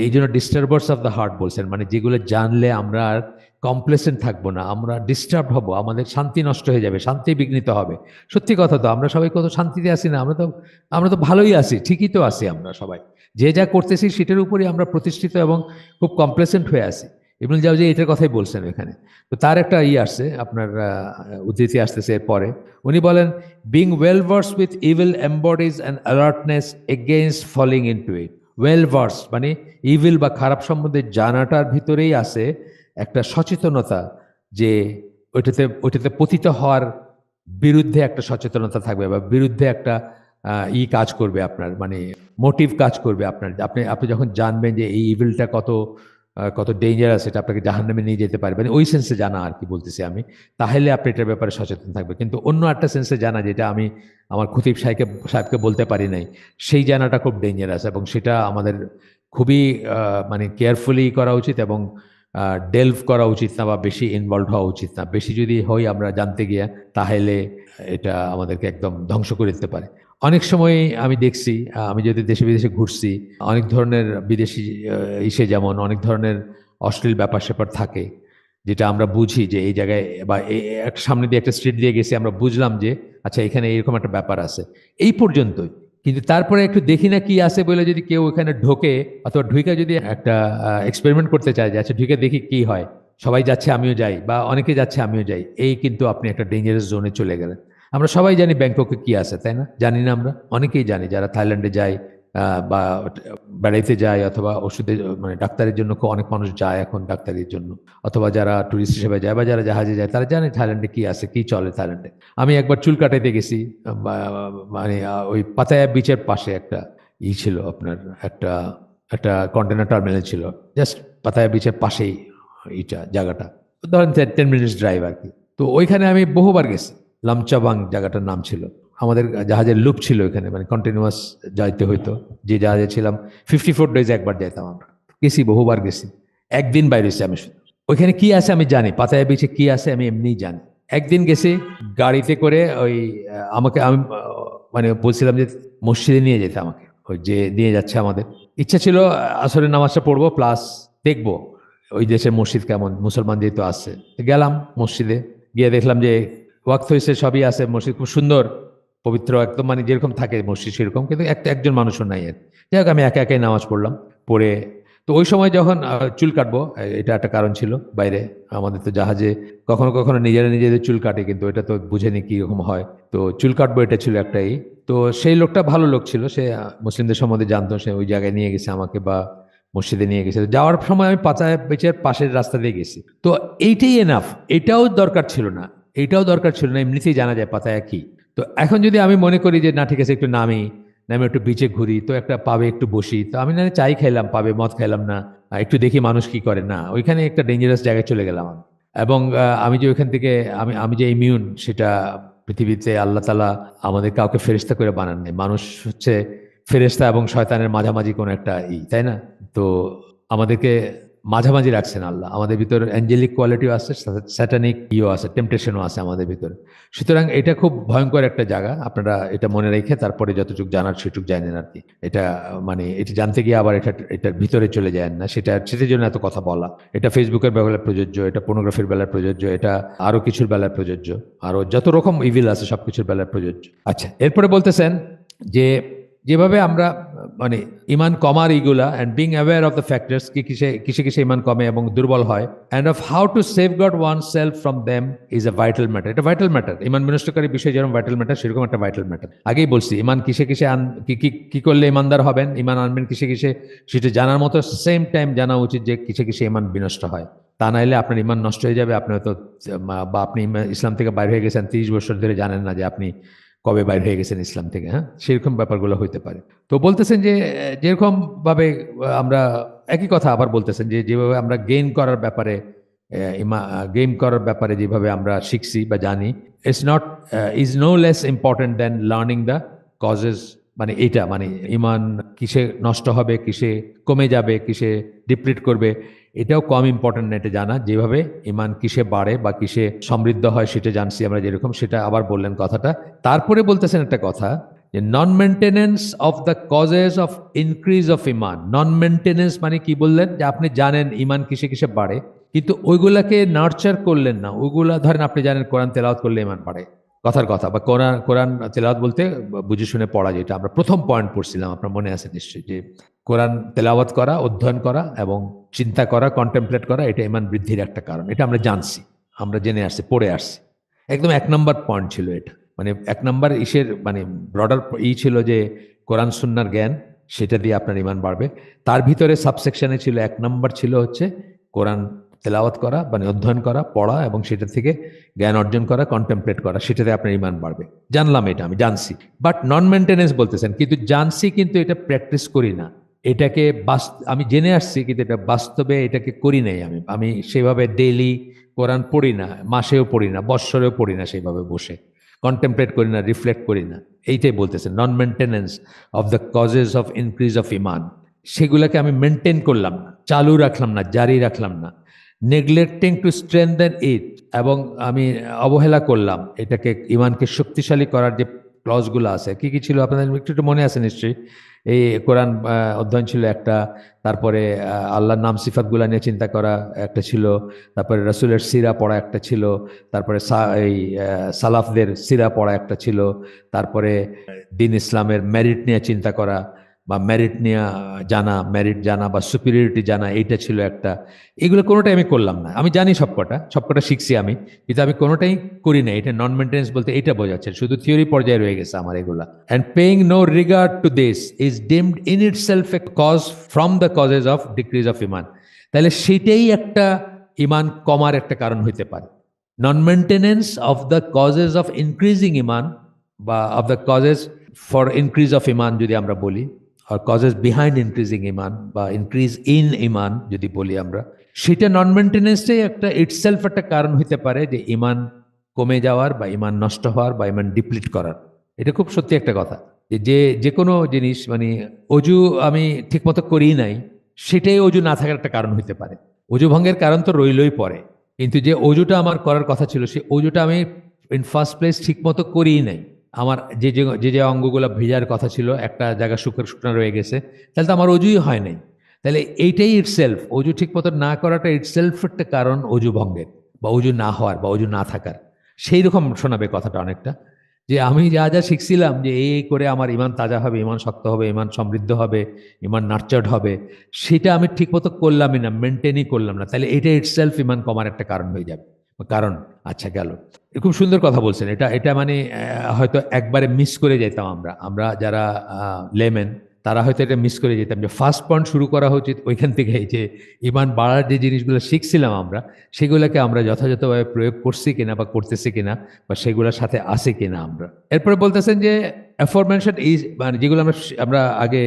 A: এই জন্য ডিস্টার্বার্স অফ দ্য হার্ট বলছেন, মানে যেগুলো জানলে আমরা আর কমপ্লেসেন্ট থাকবো না, আমরা ডিস্টার্ব হব, আমাদের শান্তি নষ্ট হয়ে যাবে, শান্তি বিঘ্নিত হবে। সত্যি কথা তো, আমরা সবাই কত শান্তিতে আছি না, আমরা তো ভালোই আছি, ঠিকই তো আছি আমরা সবাই, যে যা করতেছি সেটার উপরে আমরা প্রতিষ্ঠিত এবং খুব কমপ্লেসেন্ট হয়ে আছি। ইবনুল জাওজি এটার কথাই বলছেন এখানে। তো তার একটা আসছে আপনার, উদ্ধৃতি আসতেছে এরপরে। উনি বলেন, being well versed with evil embodies and alertness against falling into it. Well versed মানে ইভিল বা খারাপ সম্বন্ধে জানাটার ভিতরেই আছে একটা সচেতনতা, যে ওইটাতে পতিত হওয়ার বিরুদ্ধে একটা সচেতনতা থাকবে, বা বিরুদ্ধে একটা কাজ করবে আপনার, মানে মোটিভ কাজ করবে আপনার। আপনি যখন জানবেন যে এই ইভিলটা কত ডেঞ্জারাস, এটা আপনাকে জাহান্নামে নিয়ে যেতে পারবে, মানে ওই সেন্সে জানা আর কি বলতেছি আমি, তাহলে আপনি এটার ব্যাপারে সচেতন থাকবে। কিন্তু অন্য একটা সেন্সে জানা, যেটা আমি আমার খতিব সাহেবকে বলতে পারি নাই, সেই জানাটা খুব ডেঞ্জারাস, এবং সেটা আমাদের খুবই মানে কেয়ারফুলি করা উচিত, এবং ডেলভ করা উচিত না, বা বেশি ইনভলভ হওয়া উচিত না। বেশি যদি হই আমরা জানতে গিয়ে, তাহলে এটা আমাদেরকে একদম ধ্বংস করে দিতে পারে। অনেক সময় আমি দেখছি, আমি যদি দেশে বিদেশে ঘুরছি, অনেক ধরনের বিদেশি যেমন অনেক ধরনের অশ্লীল ব্যাপার স্যাপার থাকে, যেটা আমরা বুঝি যে এই জায়গায়, বা সামনে দিয়ে একটা স্ট্রিট দিয়ে গেছি, আমরা বুঝলাম যে আচ্ছা এখানে এরকম একটা ব্যাপার আছে, এই পর্যন্তই। কিন্তু তারপরে একটু দেখি না কি আছে বলে যদি কেউ এখানে ঢোকে, অথবা ঢুকে যদি একটা এক্সপেরিমেন্ট করতে চায়, যে আচ্ছা ঢুকে দেখি কি হয়, সবাই যাচ্ছে আমিও যাই, বা অনেকে যাচ্ছে আমিও যাই, এই কিন্তু আপনি একটা ডেঞ্জারাস জোনে চলে গেলেন। আমরা সবাই জানি ব্যাংককে কি আছে, তাই না? জানি না আমরা? অনেকেই জানি, যারা থাইল্যান্ডে যায় বা বেড়াইতে যায়, অথবা ওষুধের, মানে ডাক্তারের জন্য অনেক মানুষ যায় এখন ডাক্তারের জন্য, অথবা যারা টুরিস্ট হিসেবে যায়, বা যারা জাহাজে যায়, তারা জানে থাইল্যান্ডে কি আছে, কি চলে থাইল্যান্ডে। আমি একবার চুল কাটাইতে গেছি, মানে ওই পাতায়া বিচের পাশে একটা ছিল আপনার, একটা একটা কন্টেনার টার্মিনাল ছিল, জাস্ট পাতায়া বিচের পাশেই জায়গাটা, ধরেন 10 মিনিটস ড্রাইভ আর কি। তো ওইখানে আমি বহুবার গেছি। লামচাবাং জায়গাটার নাম ছিল। আমাদের জাহাজের লুপ ছিল ওইখানে, মানে কন্টিনিউয়াস যাইতে হইতো। যে জাহাজে ছিলাম 54 ডেজ একবার যাইতাম আমরা। গেছি, বহুবার গেছি। একদিন বাইরে হয়েছি আমি শুধু। ওইখানে কি আছে আমি জানি, পাতায়া বিচে কি আছে আমি এমনিই জানি। একদিন গেছি গাড়িতে করে ওই আমাকে আমি মানে বলছিলাম যে মসজিদে নিয়ে যেতে আমাকে, ওই যে নিয়ে যাচ্ছে আমাদের ইচ্ছা ছিল আসরের নামাজটা পড়বো প্লাস দেখবো ওই দেশের মসজিদ কেমন, মুসলমান যেহেতু আছে। গেলাম মসজিদে, গিয়ে দেখলাম যে ওয়াক্ত হয়েছে, সবই আছে, মসজিদ খুব সুন্দর পবিত্র একদম, মানে যেরকম থাকে মসজিদ সেরকম, কিন্তু একজন মানুষও নাই আর। যাই হোক আমি একা একাই নামাজ পড়লাম, পড়ে তো ওই সময় যখন চুল কাটবো, এটা একটা কারণ ছিল বাইরে। আমাদের তো জাহাজে কখনো কখনো নিজেরা নিজেদের চুল কাটে, কিন্তু এটা তো বুঝেনি কি রকম হয়, তো চুল কাটবো এটা ছিল একটাই। তো সেই লোকটা ভালো লোক ছিল, সে মুসলিমদের সম্বন্ধে জানতো, সে ওই জায়গায় নিয়ে গেছে আমাকে বা মসজিদে নিয়ে গেছে। তো যাওয়ার সময় আমি পাচায় বেচের পাশের রাস্তা দিয়ে গেছি, তো এইটাই এনাফ। এটাও দরকার ছিল না, এটাও দরকার ছিল না, এমনিতেই জানা যায় পাতায়া কি। তো এখন যদি আমি মনে করি যে না ঠিক আছে একটু নামি, নামে একটু বিচে ঘুরি, তো একটা পাবে একটু বসি, তো আমি না চাই খাইলাম, পাবে মদ খাইলাম না, একটু দেখি মানুষ কি করে, না ওইখানে একটা ডেঞ্জারাস জায়গায় চলে গেলাম আমি। এবং আমি যে ওইখান থেকে আমি আমি যে ইমিউন, সেটা পৃথিবীতে আল্লাহ তালা আমাদের কাউকে ফেরেশতা করে বানান নেই। মানুষ হচ্ছে ফেরেশতা এবং শয়তানের মাঝামাঝি কোনো একটা তাই না? তো আমাদেরকে মাঝামাঝি রাখছেন আল্লাহ। আমাদের ভিতরে অ্যাঞ্জেলিক কোয়ালিটিও আছে, স্যাটানিক আছে, টেম্পটেশনও আছে আমাদের ভিতরে। সুতরাং এটা খুব ভয়ঙ্কর একটা জায়গা, আপনারা এটা মনে রেখে তারপরে যতটুকু জানার সেটুকু জানেন আর কি। এটা মানে এটা জানতে গিয়ে আবার এটার ভিতরে চলে যায় না, সেটার জন্য এত কথা বলা। এটা ফেসবুকের বেলায় প্রযোজ্য, এটা পর্নোগ্রাফির বেলায় প্রযোজ্য, এটা আরো কিছুর বেলায় প্রযোজ্য, আরো যত রকম ইভিল আছে সবকিছুর বেলায় প্রযোজ্য। আচ্ছা, এরপরে বলতেছেন যে যেভাবে আমরা মানে ইমান কমার ইগুলা and being aware of the factors, কি কিসে কিসে কিসে ইমান কমে এবং দুর্বল হয়, and of how to safeguard one self from them is a vital matter. এটা ভাইটাল ম্যাটার, ইমান বিনষ্টকারী বিষয় যেরকম ভাইটাল ম্যাটার, সেরকম একটা ভাইটাল ম্যাটার। আগেই বলছি ইমান কিসে কিসে কি কি কি করলে ইমানদার হবেন, ইমান আনবেন কিসে কিসে, সেটা জানার মতো সেম টাইম জানা উচিত যে কিসে কিসে ইমান বিনষ্ট হয়। তা নাইলে আপনার ইমান নষ্ট হয়ে যাবে, আপনি হয়তো বা আপনি ইসলাম থেকে বাইরে হয়ে গেছেন 30 বছর ধরে, জানেন না যে আপনি কবে বাইর হয়ে গেছেন ইসলাম থেকে। হ্যাঁ, সেরকম ব্যাপারগুলো হইতে পারে। তো বলতেছেন যে যেরকম ভাবে আমরা একই কথা আবার বলতেছেন যে যেভাবে আমরা গেইন করার ব্যাপারে গেইন করার ব্যাপারে যেভাবে আমরা শিখছি বা জানি, it's not is no less important than learning the causes. মানে এটা মানে ইমান কিসে নষ্ট হবে, কিসে কমে যাবে, কিসে ডিপ্লিট করবে, এটাও কম ইম্পর্টেন্ট না এটা জানা। যেভাবে ইমান কিসে বাড়ে বা কিসে সমৃদ্ধ হয় সেটা জানছি আমরা যেরকম, সেটা আবার বললেন কথাটা। তারপরে বলতেছেন একটা কথা যে non maintenance of the causes of increase of ইমান। নন মেনটেনেন্স মানে কি বললেন, যে আপনি জানেন ইমান কিসে কিসে বাড়ে, কিন্তু ওইগুলাকে নার্চার করলেন না। ওইগুলা ধরেন আপনি জানেন কোরআন তেলাওয়াত করলে ইমান বাড়ে, কথার কথা, বা কোরআন কোরআন তেলাওয়াত বলতে বুঝে শুনে পড়া, যেটা আমরা প্রথম পয়েন্ট পড়ছিলাম, আপনার মনে আছে নিশ্চয়ই, যে কোরআন তেলাওয়াত করা, অধ্যয়ন করা এবং চিন্তা করা, কন্টেমপ্লেট করা, এটা ইমান বৃদ্ধির একটা কারণ। এটা আমরা জানছি, আমরা জেনে আসছি, পড়ে আসছি। একদম 1 নম্বর পয়েন্ট ছিল এটা, মানে 1 নম্বর ইসের মানে ব্রডার ছিল যে কোরআন সুন্নার জ্ঞান, সেটা দিয়ে আপনার ইমান বাড়বে। তার ভিতরে সাবসেকশনে ছিল 1 নম্বর ছিল হচ্ছে কোরআন তেলাওয়াত করা, মানে অধ্যয়ন করা, পড়া এবং সেটা থেকে জ্ঞান অর্জন করা, কন্টেমপ্লেট করা, সেটাতে আপনার ইমান বাড়বে। জানলাম, এটা আমি জানছি। বাট নন মেনটেনেন্স বলতেছেন, কিন্তু জানছি কিন্তু এটা প্র্যাকটিস করি না। এটাকে আমি জেনে আসছি, কিন্তু এটা বাস্তবে এটাকে করি নাই। আমি সেভাবে ডেইলি কোরআন পড়ি না, মাসেও পড়ি না, বৎসরেও পড়ি না, সেইভাবে বসে কন্টেমপ্লেট করি না, রিফ্লেক্ট করি না। এইটাই বলতেছেন non maintenance of the causes of increase of ইমান। সেগুলোকে আমি মেনটেন করলাম না, চালু রাখলাম না, জারি রাখলাম না। নেগলেক্টিং টু স্ট্রেংথেন ইট, এবং আমি অবহেলা করলাম এটাকে, ইমানকে শক্তিশালী করার যে ক্লজগুলো আছে। কি কি ছিল আপনাদের একটু একটু মনে আছে নিশ্চয়ই? এই কোরআন অধ্যয়ন ছিল একটা, তারপরে আল্লাহর নাম সিফাতগুলো নিয়ে চিন্তা করা একটা ছিল, তারপরে রসুলের সিরা পড়া একটা ছিল, তারপরে এই সালাফদের সিরা পড়া একটা ছিল, তারপরে দিন ইসলামের মেরিট নিয়ে চিন্তা করা বা মেরিট নিয়ে মেরিট জানা বা সুপিরিয়রিটি জানা, এইটা ছিল একটা। এগুলো কোনোটাই আমি করলাম না। আমি জানি সবকটা শিখছি আমি, কিন্তু আমি কোনোটাই করি না। এটা নন মেনটেন্স বলতে এইটা বোঝাচ্ছে, শুধু থিওরি পর্যায়ে রয়ে গেছে আমার এগুলা। And paying no regard to this is deemed in itself a cause from the causes of decrease of ইমান। তাহলে সেটাই একটা ইমান কমার একটা কারণ হইতে পারে। Non maintenance of the causes of increasing ইমান, বা of the causes for increase of ইমান যদি আমরা বলি, আর কজেস বিহাইন্ড ইনক্রিজিং ইমান বা ইনক্রিজ ইন ইমান যদি বলি আমরা, সেটা নন মেনটেনেন্সটাই একটা ইটসেলফ একটা কারণ হইতে পারে যে ইমান কমে যাওয়ার বা ইমান নষ্ট হওয়ার বা ইমান ডিপ্লিট করার। এটা খুব সত্যি একটা কথা, যে যে কোনো জিনিস মানে অজু আমি ঠিকমতো করি নাই, সেটাই অজু না থাকার একটা কারণ হইতে পারে। অজু ভঙ্গের কারণ তো রইলই পরে, কিন্তু যে অজুটা আমার করার কথা ছিল সেই অজুটা আমি ইন ফার্স্ট প্লেস ঠিক মতো করিই নাই। আমার যে অঙ্গগুলো ভেজার কথা ছিল একটা জায়গা শুকনো রয়ে গেছে, তাহলে তো আমার অজুই হয় নাই। তাহলে এইটাই ইটসেলফ, অজু ঠিক মতো না করাটা ইটসেলফ একটা কারণ অজু ভঙ্গের বা অজু না হওয়ার বা অজু না থাকার। সেই রকম শোনাবে কথাটা অনেকটা, যে আমি যা যা শিখছিলাম যে এই করে আমার ইমান তাজা হবে, ইমান শক্ত হবে, ইমান সমৃদ্ধ হবে, ইমান নার্চার্ড হবে, সেটা আমি ঠিক মতো করলামই না, মেনটেনই করলাম না, তাহলে এটা ইটসেলফ ইমান কমার একটা কারণ হয়ে যাবে। কারণ আচ্ছা গেল, খুব সুন্দর কথা বলছেন। এটা এটা মানে হয়তো একবারে মিস করে যেতাম আমরা, আমরা যারা লেমেন তারা হয়তো এটা মিস করে যেতাম, যে ফার্স্ট পয়েন্ট শুরু করা উচিত ওইখান থেকে, যে ইমান বাড়ার যে জিনিসগুলো শিখছিলাম আমরা সেগুলোকে আমরা যথাযথভাবে প্রয়োগ করছি কিনা বা করতেছি কিনা, বা সেগুলোর সাথে আছে কিনা আমরা। এরপরে বলতেছেন যে অ্যাফরমেনশন ইজ, মানে যেগুলো আমরা আমরা আগে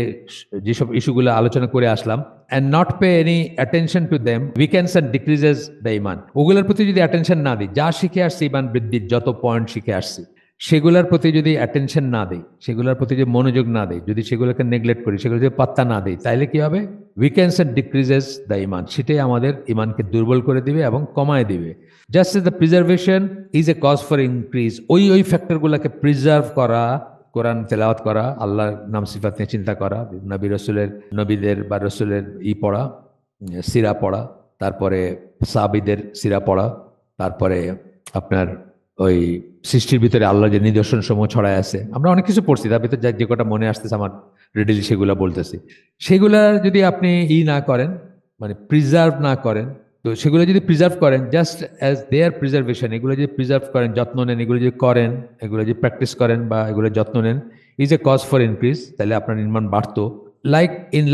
A: যেসব ইস্যুগুলো আলোচনা করে আসলাম, and not pay any attention to them weakens and decreases the iman, ওগুলোর প্রতি যদি অ্যাটেনশন না দিই, যা শিখে আসছি ইমান বৃদ্ধির যত পয়েন্ট শিখে আসছি সেগুলোর প্রতি যদি অ্যাটেনশন না দেই, সেগুলোর প্রতি যদি মনোযোগ না দেই, যদি সেগুলোকে নেগলেক্ট করি, সেগুলো যদি পাত্তা না দেই, তাহলে কি হবে? উইকেন্স এন্ড ডিক্রিজেস দ্য ইমান, সেটাই আমাদের ইমানকে দুর্বল করে দিবে এবং কমায় দিবে। Just as the preservation is a cause for increase, ওই ফ্যাক্টরগুলোকে প্রিজার্ভ করা, কোরআন তেলাওয়াত করা, আল্লাহর নাম সিফাত নিয়ে চিন্তা করা, নবী রসুলের, নবীদের বা রসুলের পড়া, সিরা পড়া, তারপরে সাহাবীদের সিরা পড়া, তারপরে আপনার ওই সৃষ্টির ভিতরে আল্লাহ যে নিদর্শন সমূহ ছড়ায় আছে, আমরা অনেক কিছু পড়ছি, তার ভিতরে যে কটা মনে আসতেছে আমার রেডিলি সেগুলা বলতেছি। সেগুলা যদি আপনি না করেন, মানে প্রিজার্ভ না করেন, তো সেগুলো যদি প্রিজার্ভ করেন জাস্ট অ্যাজ দেয়ার প্রিজার্ভেশন, এগুলো যদি প্রিজার্ভ করেন, যত্ন নেন, এগুলো যদি করেন, এগুলো যদি প্র্যাকটিস করেন বা এগুলো যত্ন নেন, is a cause for increase, তাহলে আপনার ইমান বাড়তো।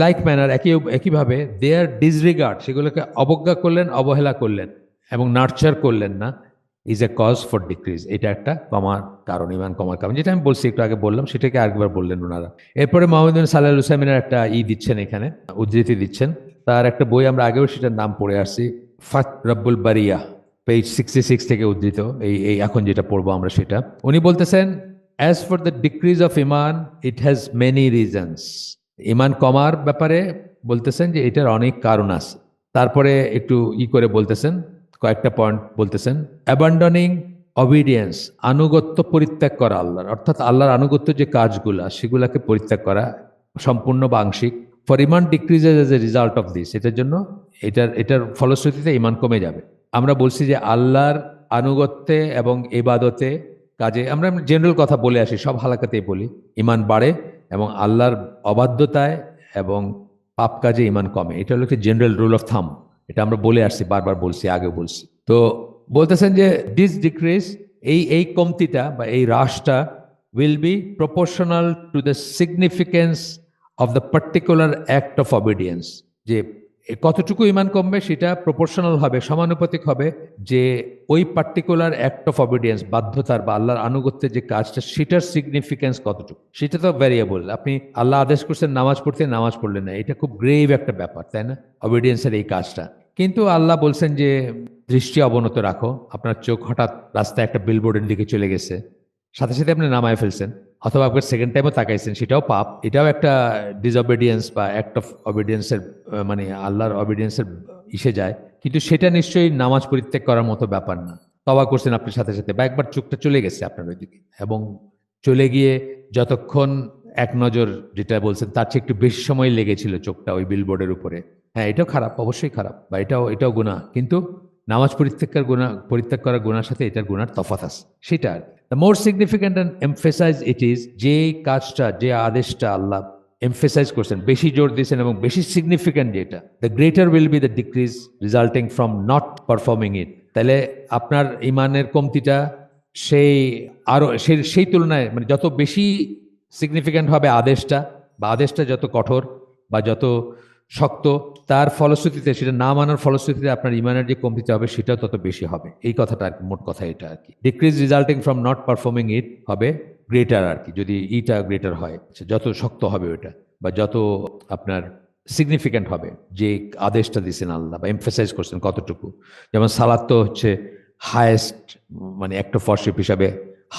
A: লাইক ম্যানার, একইভাবে দেয়ার ডিসরিগার্ড, সেগুলোকে অবজ্ঞা করলেন, অবহেলা করলেন এবং নার্চার করলেন না, is a cause for decrease, এটা একটা কমার কারণ, ইমান কমার কারণ, যেটা আমি বলছি একটু আগে বললাম, সেটাকে আরেকবার বললেন ওনারা। এরপরে মোহাম্মদ বিন সাল্লাহ হুসাইমিনের একটা দিচ্ছেন এখানে, উদ্ধৃতি দিচ্ছেন, তার একটা বই আমরা আগেও সেটার নাম পড়ে আসছি, ফাত রব্বুল বারিয়া, পেজ 66 থেকে উদ্ধৃত, এই এখন যেটা পড়বো আমরা সেটা। উনি বলতেছেন, as for the decrease of ইমান ইট হ্যাজ মেনি রিজনস, ইমান কমার ব্যাপারে বলতেছেন যে এটার অনেক কারণ আছে। তারপরে একটু করে বলতেছেন, কয়েকটা পয়েন্ট বলতেছেন। অ্যাবান্ডনিং অবিডিয়েন্স, আনুগত্য পরিত্যাগ করা আল্লাহর, অর্থাৎ আল্লাহর আনুগত্য যে কাজগুলা সেগুলাকে পরিত্যাগ করা সম্পূর্ণ বা আংশিক। For Iman decreases as a result of this, এটার জন্য এটার ফলশ্রুতিতে ইমান কমে যাবে। আমরা বলছি যে আল্লাহর আনুগত্যে এবং ইবাদতে কাজে, আমরা জেনারেল কথা বলে আসি, সব হালাকাতেই বলি, ইমান বাড়ে, এবং আল্লাহর অবাধ্যতায় এবং পাপ কাজে ইমান কমে। এটা হলো একটা জেনারেল রুল অফ থাম, এটা আমরা বলে আসছি, বারবার বলছি, আগেও বলছি। তো বলতেছেন যে দিস ডিক্রিজ, এই কমতিটা বা এই হ্রাসটা will be proportional to the significance of the particular act of obedience, যে কতটুকু ইমান কমবে সেটা প্রপোর্শনাল হবে, সমানুপাতিক হবে, যে ওই পার্টিকুলার অ্যাক্ট অফ অবিডিয়েন্স, বাধ্যতার বা আল্লাহর আনুগত্যের যে কাজটা সেটার সিগনিফিকেন্স কতটুকু, সেটা তো ভ্যারিয়েবল। আপনি আল্লাহ আদেশ করছেন নামাজ পড়তে, নামাজ পড়লেন না, এটা খুব গ্রেভ একটা ব্যাপার, তাই না, অবিডিয়েন্সের এই কাজটা। কিন্তু আল্লাহ বলছেন যে দৃষ্টি অবনত রাখো, আপনার চোখ হঠাৎ রাস্তায় একটা বিলবোর্ডের দিকে চলে গেছে, সাথে সাথে আপনি নামায় ফেলছেন, অথবা আপনার সেকেন্ড টাইমও তাকাইছেন, সেটাও পাপ, এটাও একটা ডিসঅবিডিয়েন্স বা অ্যাক্ট অফ অবিডিয়েন্সের, মানে আল্লাহর অবিডিয়েন্সের ইসে যায়। কিন্তু সেটা নিশ্চয়ই নামাজ পরিত্যাগ করার মতো ব্যাপার না। তওবা করছেন আপনি সাথে সাথে, বা একবার চোখটা চলে গেছে আপনার ওইদিকে, এবং চলে গিয়ে যতক্ষণ এক নজর যেটা বলছেন তার চেয়ে একটু বেশি সময় লেগেছিল চোখটা ওই বিলবোর্ডের উপরে, হ্যাঁ এটাও খারাপ, অবশ্যই খারাপ, বা এটাও গুনাহ। কিন্তু নামাজ পরিত্যাগ করার গুনার সাথে এটার গুনার তফাৎ আছে, সেটা are the more significant and emphasise it is, যে কাজটা, যে আদেশটা আল্লাহ এমফেসাইজ করছেন, বেশি জোর দিয়েছেন এবং বেশি সিগনিফিক্যান্ট যেটা, the greater will be the decrease resulting from not performing it. তাহলে আপনার ইমানের কমতিটা সেই আরো সেই তুলনায়, মানে যত বেশি সিগনিফিক্যান্ট হবে আদেশটা, বা আদেশটা যত কঠোর বা যত শক্ত, তার ফলশ্রুতিতে, সেটা না মানার ফলশ্রুতিতে আপনার ইমানের যে কমতিতে হবে সেটাও তত বেশি হবে। এই কথাটা আর কি, মোট কথা এটা আর কি। Decrease resulting from not performing ইট হবে গ্রেটার আর কি, যদি ইটা গ্রেটার হয়, যত শক্ত হবে ওইটা, বা যত আপনার সিগনিফিক্যান্ট হবে যে আদেশটা দিয়েছেন আল্লাহ, বা এমফেসাইজ করছেন কতটুকু। যেমন সালাত তো হচ্ছে হায়েস্ট, মানে অ্যাক্ট অফ ওয়ারশিপ হিসাবে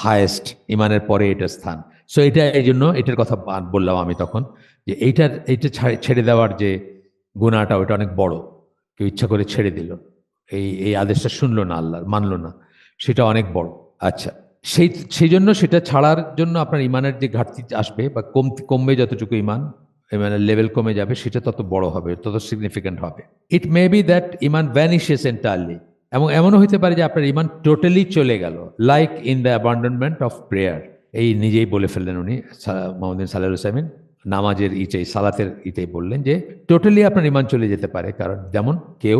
A: হায়েস্ট, ইমানের পরে এটার স্থান। সো এটা, এই জন্য এটার কথা বললাম আমি তখন, যে এইটা ছেড়ে দেওয়ার যে গুণাটা, ওইটা অনেক বড়, কেউ ইচ্ছা করে ছেড়ে দিল, এই আদেশটা শুনলো না, আল্লাহ মানলো না, সেটা অনেক বড়। আচ্ছা, সেই জন্য সেটা ছাড়ার জন্য আপনার ইমানের যে ঘাটতি আসবে বা কমবে, যতটুকু ইমানের লেভেল কমে যাবে, সেটা তত বড় হবে, তত সিগনিফিক্যান্ট হবে। ইট মে বি দ্যাট ইমান ভ্যানিশেস এন্টায়ারলি, এবং এমনও হতে পারে যে আপনার ইমান টোটালি চলে গেল, like in the abandonment of prayer. এই নিজেই বলে ফেললেন উনি, মোহাম্মদ সাল্লাল্লাহু আলাইহি নামাজের সালাতের বললেন যে টোটালি আপনার ইমান চলে যেতে পারে। কারণ যেমন কেউ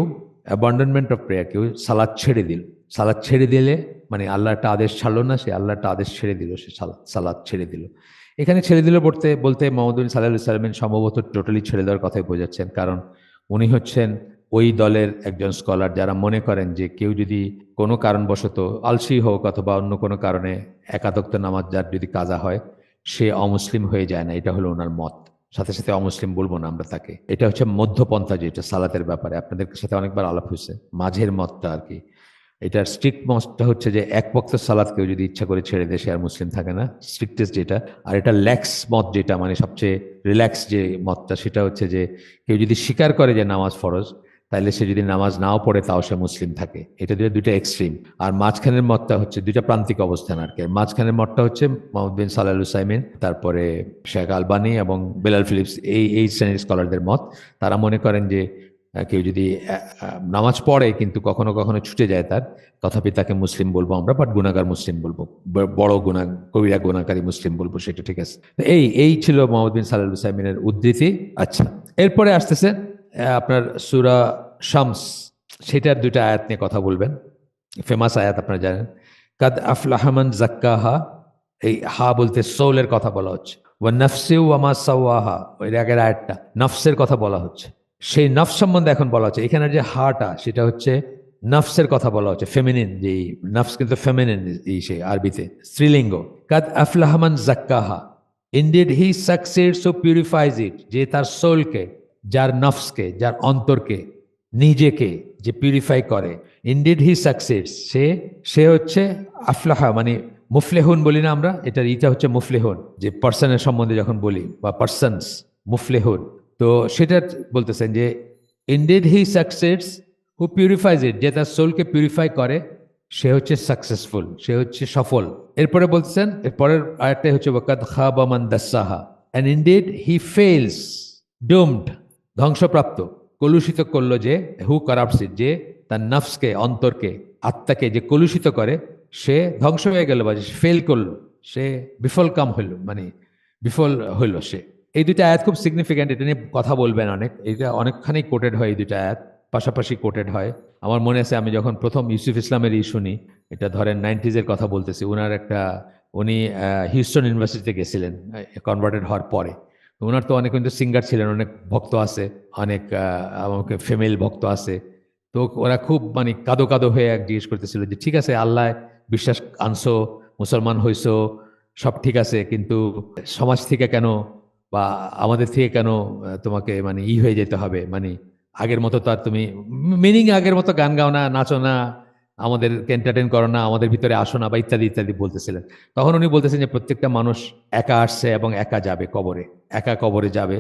A: অ্যাবান্ডনমেন্ট অফ প্রেয়ার, কেউ সালাত ছেড়ে দিল, সালাত ছেড়ে দিলে মানে আল্লাহ একটা আদেশ ছাড়লো না, সে আল্লাহ একটা আদেশ ছেড়ে দিল, সে সালাত ছেড়ে দিল। এখানে ছেড়ে দিল বলতে মোহাম্মদ সাল্লাল্লাহু আলাইহি সম্ভবত টোটালি ছেড়ে দেওয়ার কথাই বোঝাচ্ছেন। কারণ উনি হচ্ছেন ওই দলের একজন স্কলার যারা মনে করেন যে কেউ যদি কোনো কারণবশত আলসি হোক অথবা অন্য কোনো কারণে একাদক্ত নামাজ যার যদি কাজা হয়, সে অমুসলিম হয়ে যায় না। এটা হলো ওনার মত। সাথে সাথে অমুসলিম বলবো না আমরা তাকে। এটা হচ্ছে মধ্যপন্থা, যেটা সালাতের ব্যাপারে আপনাদের সাথে অনেকবার আলাপ হয়েছে, মাঝের মতটা আর কি। এটার স্ট্রিক্ট মতটা হচ্ছে যে এক ওয়াক্ত সালাত কেউ যদি ইচ্ছা করে ছেড়ে দেয়, সে আর মুসলিম থাকে না, স্ট্রিক্টেস্ট যেটা। আর এটা ল্যাক্স মত, যেটা মানে সবচেয়ে রিল্যাক্স যে মতটা, সেটা হচ্ছে যে কেউ যদি স্বীকার করে যে নামাজ ফরজ, তাহলে সে যদি নামাজ নাও পড়ে তাও সে মুসলিম থাকে। এটা দুইটা এক্সট্রিম। আর মাঝখানের মতটা হচ্ছে দুইটা প্রান্তিক অবস্থান আর কি। মাঝখানের মতটা হচ্ছে মোহাম্মদ বিন সালেহ আল উসাইমিন, তারপরে শেখ আলবানী এবং বেলাল ফিলিপস, এই শ্রেণীর স্কলারদের মত। তারা মনে করেন যে কেউ যদি নামাজ পড়ে কিন্তু কখনো কখনো ছুটে যায় তার, তথাপি তাকে মুসলিম বলবো আমরা, বাট গুনাহগার মুসলিম বলবো, বড় গুনাহ, কবিরা গুনাহকারী মুসলিম বলবো, সেটা ঠিক আছে। এই ছিল মোহাম্মদ বিন সালেহ আল উসাইমিনের উদ্ধৃতি। আচ্ছা, এরপরে আসতেছে আপনার সূরা শামস, সেটার দুইটা আয়াত নিয়ে কথা বলবেন। ফেমাস আয়াত আপনারা জানেন, কাদ আফলাহা মান যাক্কাহা। এই হা বলতে সোলের কথা বলা হচ্ছে। ওয়া নাফসি ওয়া মা সাওয়াহা, ওই আগের আয়াতটা নফসের কথা বলা হচ্ছে। সেই নফস সম্বন্ধে এখন বলা হচ্ছে। এখানে যে হাটা, সেটা হচ্ছে নফসের কথা বলা হচ্ছে, ফেমিনিন। যে নফস কিন্তু ফেমিনিন, সে আরবিতে স্ত্রীলিঙ্গ। কাদ আফলাহা মান যাক্কাহা, ইনডিড হি সাকসিডস ও পিউরিফাইজ ইট, যে তার সোলকে, যার নফসকে, যার অন্তরকে, নিজেকে যে পিউরিফাই করে, ইনডিড হি সাকসিডস, সে হচ্ছে আফলাহা, মানে মুফলেহুন বলি না আমরা, এটা হচ্ছে মুফলেহুন, যে পার্সনের সম্বন্ধে যখন বলি, বা পার্সনস, মুফলেহুন। তো সেটা বলতেছেন যে indeed he succeeds who purifies ইট, যে তার সোলকে পিউরিফাই করে, সে হচ্ছে সাকসেসফুল, সে হচ্ছে সফল। এরপরে বলতেছেন, এরপরের আয়াতটাই হচ্ছে ওয়াকাদ খাবা মান দাসসাহা, and indeed he fails, doomed, ধ্বংসপ্রাপ্ত, কলুষিত করলো যে, হু করাপ্টস ইট, যে তার নফসকে, অন্তরকে, আত্মাকে যে কলুষিত করে, সে ধ্বংস হয়ে গেল, বা সে ফেল করলো, সে বিফল কাম হইল, মানে বিফল হইল সে। এই দুইটা আয়াত খুব সিগনিফিক্যান্ট, এটা নিয়ে কথা বলবেন অনেক। এটা অনেকখানি কোটেড হয়, এই দুইটা আয়াত পাশাপাশি কোটেড হয়। আমার মনে আছে আমি যখন প্রথম ইউসুফ ইসলামের শুনি, এটা ধরেন 90s কথা বলতেছি, উনি হিউস্টন ইউনিভার্সিটিতে গেছিলেন কনভার্টেড হওয়ার পরে। ওনার তো অনেক কিন্তু সিঙ্গার ছিলেন, অনেক ভক্ত আছে, অনেক আমাকে ফিমেল ভক্ত আছে। তো ওরা খুব মানে কাদো কাদো হয়ে জিজ্ঞেস করতেছিল যে ঠিক আছে, আল্লাহ বিশ্বাস আনছো, মুসলমান হইছো, সব ঠিক আছে, কিন্তু সমাজ থেকে কেন বা আমাদের থেকে কেন তোমাকে মানে হয়ে যেতে হবে, মানে আগের মতো তো আর তুমি, মিনিং আগের মতো গান গাও না, নাচো না, আমাদেরকে এন্টারটেন করো না, আমাদের ভিতরে আসো না, বা ইত্যাদি ইত্যাদি বলতেছিলেন। তখন উনি বলতেছেন যে প্রত্যেকটা মানুষ একা আসছে এবং একা যাবে কবরে, একা কবরে যাবে,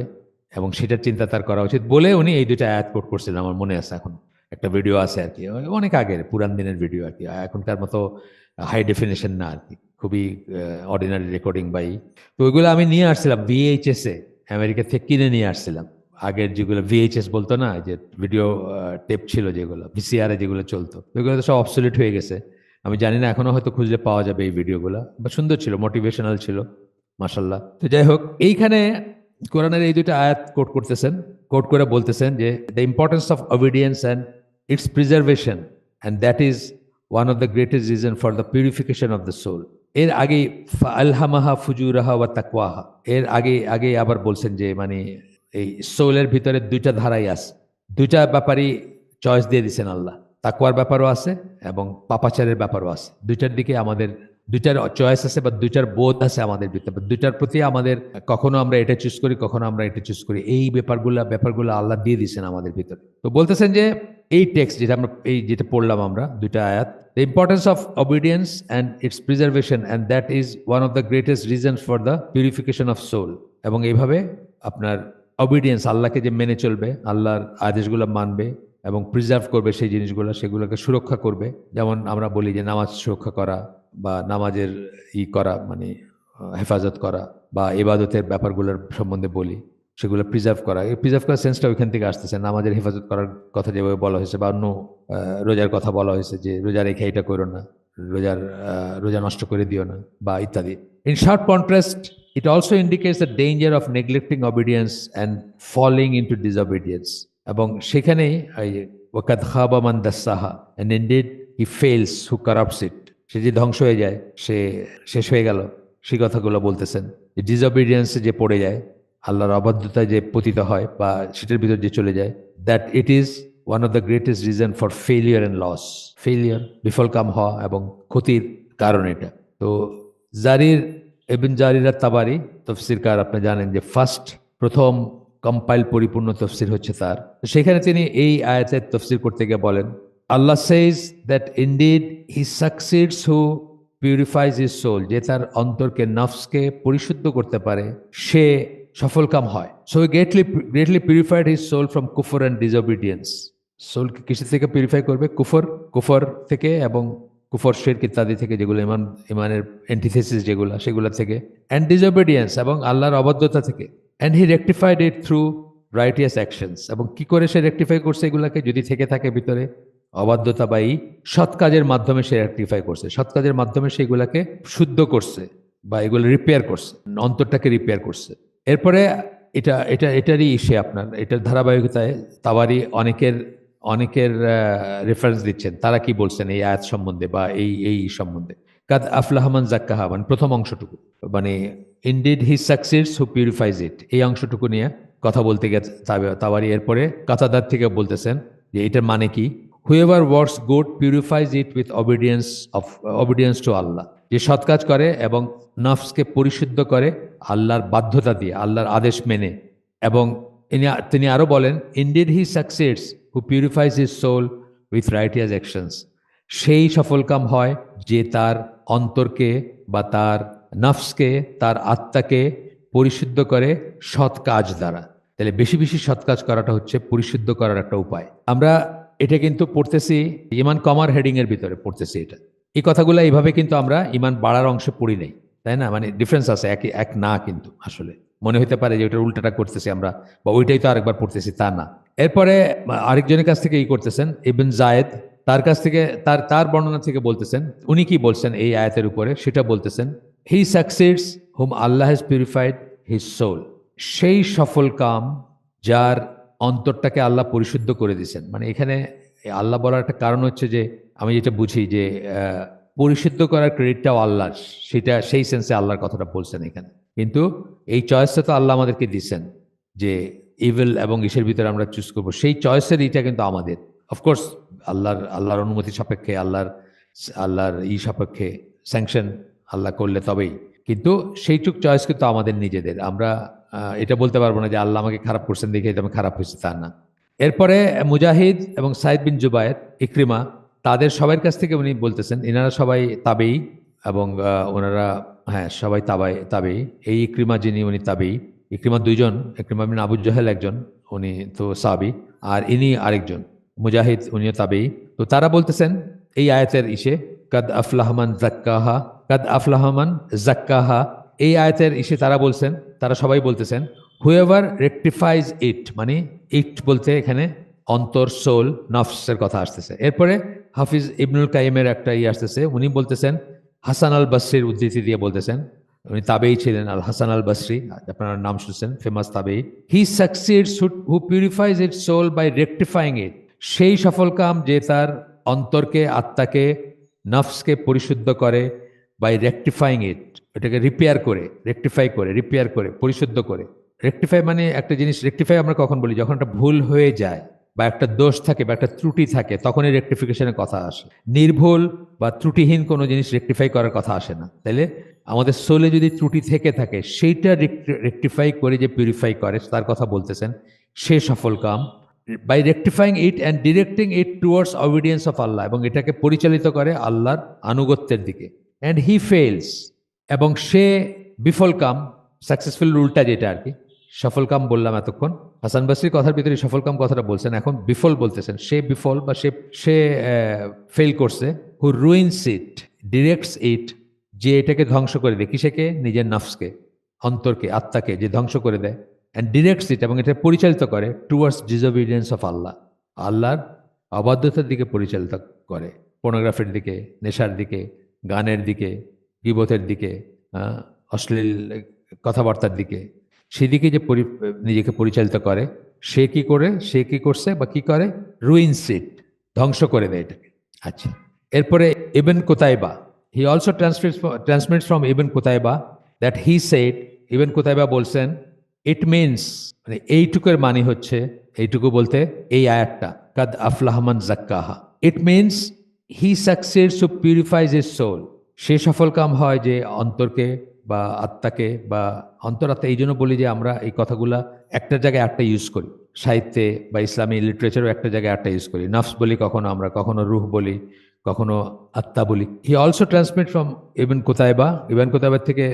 A: এবং সেটার চিন্তা তার করা উচিত বলে উনি এই দুইটা আয়াত কোট করছিলেন। আমার মনে আছে, এখন একটা ভিডিও আছে আর কি, অনেক আগের পুরান দিনের ভিডিও আর কি, এখনকার মতো হাই ডেফিনেশন না আর কি, খুবই অর্ডিনারি রেকর্ডিং বাই। তো ওইগুলো আমি নিয়ে আসছিলাম VHS এ, আমেরিকা থেকে কিনে নিয়ে আসছিলাম। আগের যেগুলো VHS বলতো না, যে ভিডিও টেপ ছিল, যেগুলো VCR এ যেগুলো চলতো, ওইগুলো তো সব অবসলিট হয়ে গেছে। আমি জানি না, এখনো হয়তো খুঁজলে পাওয়া যাবে এই ভিডিওগুলো, বা সুন্দর ছিল, মোটিভেশনাল ছিল, মাশাল্লাহ। তো যাই হোক, এইখানে কোরআনের এই দুইটা আয়াত কোট করতেছেন, কোট করে বলতেছেন যে the importance of obedience and its preservation, and that is one of the greatest reason for the purification of the soul. এর আগে আলহামাহা ফুজুরাহা ওয়া তাকওয়াহা, এর আগে আবার বলছেন যে মানে এই সোলের ভিতরে দুইটা ধারাই আছে, দুইটা ব্যাপারই চয়েস দিয়ে দিচ্ছেন আল্লাহ। তাকওয়ার ব্যাপারও আছে এবং পাপাচারের ব্যাপারও আছে। দুইটার দিকে আমাদের দুইটার চয়েস আছে, বা দুইটার বোধ আছে আমাদের ভিতরে, দুইটার প্রতি আমাদের, কখনো আমরা এটা চুজ করি, কখনো আমরা এটা চুজ করি। এই ব্যাপারগুলো আল্লাহ দিয়ে দিচ্ছেন আমাদের ভিতরে। তো বলতেছেন যে এই টেক্সট যেটা পড়লাম আমরা, দুইটা আয়াত, the importance of obedience and its preservation, and that is one of the greatest reasons for the purification of soul. এবং এইভাবে আপনার অবিডিয়েন্স, আল্লাহকে যে মেনে চলবে, আল্লাহর আদেশগুলো মানবে, এবং প্রিজার্ভ করবে সেই জিনিসগুলো, সেগুলোকে সুরক্ষা করবে। যেমন আমরা বলি যে নামাজ সুরক্ষা করা বা নামাজের করা মানে হেফাজত করা, বা ইবাদতের ব্যাপারগুলোর সম্বন্ধে বলি, সেগুলো প্রিজার্ভ করা। এই প্রিজার্ভ করার সেন্সটা ওইখান থেকে আসতেছে। নামাজের হেফাজত করার কথা যেভাবে বলা হয়েছে, বা অন্য রোজার কথা বলা হয়েছে যে রোজা রেখে এটা করো না, রোজা নষ্ট করে দিও না, বা ইত্যাদি। In sharp contrast, it also indicates the danger of neglecting obedience and falling into disobedience. এবং সেখানেই ওয়াকাদ খাবা মান দাসাহা, and indeed he fails who corrupts it. সে যে ধ্বংস হয়ে যায়, সে শেষ হয়ে গেল, সেই কথাগুলো বলতেছেন। যে ডিসঅবিডিয়েন্সে যে পড়ে যায়, আল্লাহর অবাধ্যতায় যে পতিত হয় বা সেটার ভিতর যে চলে যায়, that it is one of the greatest reason for failure and loss. Failure, বিফলকাম হওয়া এবং ক্ষতির কারণ এটা। তো ইবন জারির তাবারি তফসিরকার, আপনি জানেন যে প্রথম কম্পাইল পরিপূর্ণ তফসির হচ্ছে তার। সেখানে তিনি এই আয়াতের তফসির করতে গিয়ে বলেন, Allah says that indeed he succeeds who purifies his soul, যে তার অন্তরকে, নফসকে পরিশুদ্ধ করতে পারে, সে সফলকাম হয়। So he greatly purified his soul from কুফর অ্যান্ড ডিসঅবিডিয়েন্স। সোলকে কিসের থেকে পিউরিফাই করবে? কুফর থেকে এবং কুফর, শিরক ইত্যাদি থেকে, যেগুলো ইমানের অ্যান্টিথেসিস যেগুলো, সেগুলো থেকে, অ্যান্ড ডিসঅবিডিয়েন্স এবং আল্লাহর অবাধ্যতা থেকে। And he rectified it through righteous actions. এবং কি করে সে রেকটিফাই করছে এগুলাকে? যদি থেকে থাকে ভিতরে অবাধ্যতা বা সৎ কাজের মাধ্যমে সে রেকটিফাই করছে, সৎ কাজের মাধ্যমে সেগুলাকে শুদ্ধ করছে বা এগুলো রিপেয়ার করছে, অন্তরটাকে রিপেয়ার করছে। এরপরে এটারই আপনার এটার ধারাবাহিকতায় তাবারি অনেকের রেফারেন্স দিচ্ছেন। তারা কি বলছেন এই আয়াত সম্বন্ধে বা এই সম্বন্ধে? কাদ আফলাহমান জাক্কাহা, মানে প্রথম অংশটুকু, মানে indeed he succeeds who purifies ইট, এই অংশটুকু নিয়ে কথা বলতে গিয়ে তাবারি এরপরে কাতাদার থেকে বলতেছেন যে এটার মানে কি? Whoever works good purifies it with obedience to Allah, যে সৎ কাজ করে এবং নফসকে পরিশুদ্ধ করে আল্লাহর বাধ্যতা দিয়ে, আল্লাহর আদেশ মেনে। এবং তিনি আরো বলেন, indeed he succeeds who purifies his soul with righteous actions, সেই সফলকাম হয় যে তার অন্তরকে বা তার নফসকে, তার আত্মাকে পরিশুদ্ধ করে সৎ কাজ দ্বারা। তাহলে বেশি বেশি সৎ কাজ করাটা হচ্ছে পরিশুদ্ধ করার একটা উপায়। আমরা এটা কিন্তু পড়তেছি ইমান কমার হেডিং এর ভিতরে পড়তেছি এটা। এই কথাগুলো এইভাবে কিন্তু আমরা ইমান বাড়ার অংশে পড়ি নাই, তাই না? মানে ডিফারেন্স আছে, এক না। কিন্তু আসলে মনে হতে পারে যে ওইটার উল্টাটা করতেছি আমরা, বা ওইটাই তো আরেকবার পড়তেছি, তা না। এরপরে আরেকজনের কাছ থেকে করতেছেন, ইবন জায়েদ, তার কাছ থেকে তার বর্ণনা থেকে বলতেছেন, উনি কি বলছেন এই আয়াতের উপরে সেটা বলতেছেন, he succeeds whom Allah has purified his soul, সেই সফল কাম যার অন্তরটাকে আল্লাহ পরিশুদ্ধ করে দিয়েছেন। মানে এখানে আল্লাহ বলার একটা কারণ হচ্ছে যে, আমি যেটা বুঝি যে পরিশুদ্ধ করার ক্রেডিটটাও আল্লাহর, সেই সেন্সে আল্লাহর কথাটা বলছেন এখানে। কিন্তু এই চয়েসটা তো আল্লাহ আমাদেরকে দিচ্ছেন যে ইভিল এবং ইসের ভিতরে আমরা চুজ করবো, সেই চয়েসের এটা কিন্তু আমাদের। অফকোর্স আল্লাহর অনুমতি সাপেক্ষে, আল্লাহর সাপেক্ষে, স্যাংশন আল্লাহ করলে তবেই। কিন্তু সেইটুক চয়েস কিন্তু আমাদের নিজেদের। আমরা এটা বলতে পারবো না যে আল্লাহ আমাকে খারাপ করছেন দেখে আমি খারাপ হয়েছি, তা না। এরপরে মুজাহিদ এবং সাইদ বিন জুবায়ের, ইকরিমা, তাদের সবার কাছ থেকে উনি বলতেছেন, এনারা সবাই তাবেই এবং ওনারা, হ্যাঁ, সবাই তাবেই। এই ইকরিমা যিনি, উনি তাবেই। ইকরিমা দুইজন, ইকরিমা বিন আবু জাহেল একজন, উনি তো সাহাবী, আর ইনি আরেকজন মুজাহিদ, উনিও তাবেই। তো তারা বলতেছেন এই আয়াতের কাদ আফলাহমান জাক্কাহা, এই আয়াতের তারা বলছেন, তারা সবাই বলতেছেন, হুয়েভার রেকটিফাইজ ইট, মানে ইট বলতে এখানে অন্তর, সোল, নফসের কথা আসতেছে। এরপরে হাফিজ ইবনুল কাইমের একটা আসতেছে, উনি বলতেছেন, হাসান আল বসরির উদ্ধৃতি দিয়ে বলতেছেন, উনি তাবেই ছিলেন, আল হাসান আল বসরি, আপনার নাম শুনছেন, ফেমাস তাবেই। He succeeds who purifies it soul by rectifying it, সেই সফল কাম যে তার অন্তরকে, আত্মাকে, নফসকে পরিশুদ্ধ করে, বাই রেকটিফাইং ইট, এটাকে রিপেয়ার করে, রিপেয়ার করে, পরিশুদ্ধ করে। রেকটিফাই মানে একটা জিনিস রেকটিফাই আমরা কখন বলি? যখন একটা ভুল হয়ে যায় বা একটা দোষ থাকে বা একটা ত্রুটি থাকে, তখনই রেকটিফিকেশনের কথা আসে। নির্ভুল বা ত্রুটিহীন কোনো জিনিস রেকটিফাই করার কথা আসে না। তাইলে আমাদের সোলে যদি ত্রুটি থেকে থাকে, সেইটা রেকটিফাই করে, যে পিউরিফাই করে, তার কথা বলতেছেন, সে সফল কাম। By rectifying it and directing it towards obedience of Allah, এবং এটাকে পরিচালিত করে আল্লাহর আনুগত্যের দিকে। অ্যান্ড হি ফেলস, এবং সে বিফলকাম, সাকসেসফুল উল্টা যেটা আর কি, সফলকাম বললাম এতক্ষণ, হাসান বসরির কথার ভিতরে সফলকাম কথাটা বলছেন, এখন বিফল বলতেছেন। সে বিফল বা সে ফেল করছে, হু রুইনস ইট, ডিরেক্টস ইট, যে এটাকে ধ্বংস করে দেয়, কিসেকে? নিজের নফসকে, অন্তরকে, আত্মাকে যে ধ্বংস করে দেয়, অ্যান্ড ডিরেক্টস ইট, এবং এটা পরিচালিত করে টুয়ার্ডস ডিসঅবিডিয়েন্স অফ আল্লাহ, আল্লাহর অবাধ্যতার দিকে পরিচালিত করে, পর্নোগ্রাফির দিকে, নেশার দিকে, গানের দিকে, গীবতের দিকে, অশ্লীল কথাবার্তার দিকে, সেদিকে যে নিজেকে পরিচালিত করে, সে কি করছে বা কি করে? রুইনস ইট, ধ্বংস করে দেয় এটাকে। আচ্ছা, এরপরে Ibn Qutaybah, he also transmits from Ibn Qutaybah that he said, Ibn Qutaybah বলছেন, ইট মিনস, মানে এইটুকুর মানে হচ্ছে, এইটুকু বলতে এই আয়াতটা, কাদ আফলাহমান জাক্কাহা, it means he succeeds to purifies his soul, সে সফলকাম হয় যে অন্তরকে বা আত্মাকে, বা অন্তরাত্মা, এই জন্য বলি যে আমরা এই কথাগুলা একটা জায়গায় একটা ইউজ করি, সাহিত্যে বা ইসলামী লিটারেচারও একটা জায়গায় একটা ইউজ করি। নফস বলি কখনো আমরা, কখনো রুহ বলি, কখনো আত্মা বলি। He also transmit from Ibn Qutaybah, Ibn কুতাইবার থেকে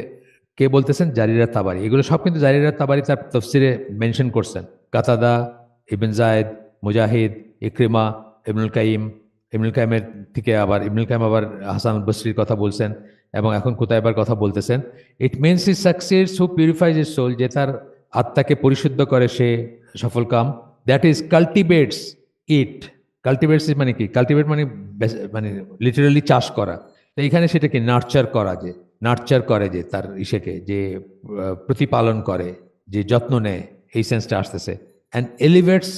A: কে বলতেছেন? জারিরা তাবারি। এগুলো সব কিন্তু জারিরা তাবারি তার তফসিরে মেনশন করছেন। কাতাদা, ইবন জায়েদ, মুজাহিদ, ইকরিমা, ইবনুল কাইম, ইবনুল কাইমের থেকে আবার ইবনুল কাইম আবার হাসান বসরির কথা বলছেন, এবং এখন কুতাইবার কথা বলতেছেন। It means he succeeds who purifies his soul, যে তার আত্মাকে পরিশুদ্ধ করে সে সফলকাম। দ্যাট ইজ কাল্টিভেটস ইট, কাল্টিভেটস মানে কি? কাল্টিভেট মানে মানে লিটারালি চাষ করা। তো এইখানে সেটাকে নার্চার করা, যে নার্চার করে, যে তার ইসেকে যে প্রতিপালন করে, যে যত্ন নেয়, এই সেন্সটা আসতেছে। অ্যান্ড এলিভেটস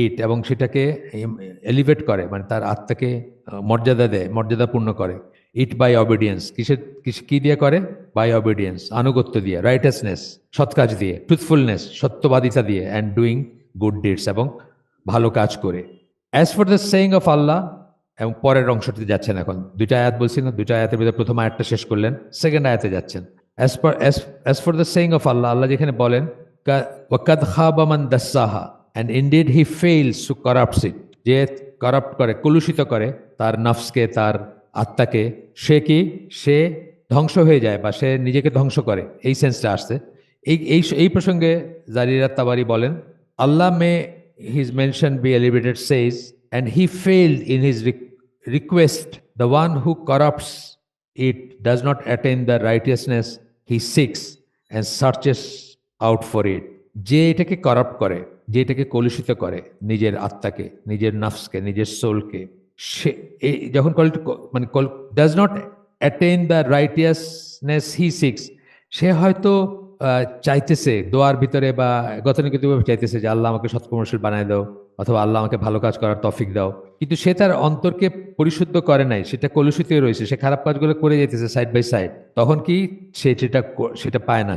A: ইট, এবং সেটাকে এলিভেট করে, মানে তার আত্মাকে মর্যাদা দেয়, মর্যাদাপূর্ণ করে। ইট বাই অবিডিয়েন্স, কি দিয়ে করে? বাই অবিডিয়েন্স, আনুগত্য দিয়ে, রাইটাসনেস, সৎ কাজ দিয়ে, ট্রুথফুলনেস, সত্যবাদিতা দিয়ে, অ্যান্ড ডুইং গুড ডিডস, এবং ভালো কাজ করে। As for the saying of Allah, এবং পরের অংশটিতে যাচ্ছেন। এখন দুইটা আয়াত বলছি না, দুইটা আয়াতের ভিতরে প্রথম আয়াতটা শেষ করলেন, সেকেন্ড আয়াতে যাচ্ছেন। As for the saying of Allah, Allah যেখানে বলেন, ওয়াকাদ খাবা মান দাসসাহা, and indeed he fails to corrupts it, যে কারাপ্ট করে, কলুষিত করে তার নফসকে, তার আত্মাকে, সে কি? সে ধ্বংস হয়ে যায়, বা সে নিজেকে ধ্বংস করে, এই সেন্সটা আসছে। এই প্রসঙ্গে জারিরা তাবারি বলেন, আল্লাহ মে his mention be elevated, says, and he failed in his request. The one who corrupts it does not attain the righteousness he seeks and searches out for it. যে এটাকে করাপ্ট করে, যে এটাকে কলুষিত করে, নিজের আত্মাকে, নিজের নফসকে, নিজের সোলকে, সে যখন মানে does not attain the righteousness he seeks, সে হয়তো চাইতেছে দোয়ার ভিতরে বা গতানুগতিকভাবে চাইতেছে যে আল্লাহ আমাকে সৎকর্মশীল বানায় দাও, অথবা আল্লাহ আমাকে ভালো কাজ করার তৌফিক দাও, কিন্তু সে তার অন্তরকে পরিশুদ্ধ করে নাই, সেটা কলুষিতই রয়েছে, সে খারাপ কাজগুলো করে যেতেছে সাইড বাই সাইড। তখন কি সে সেটা পায় না,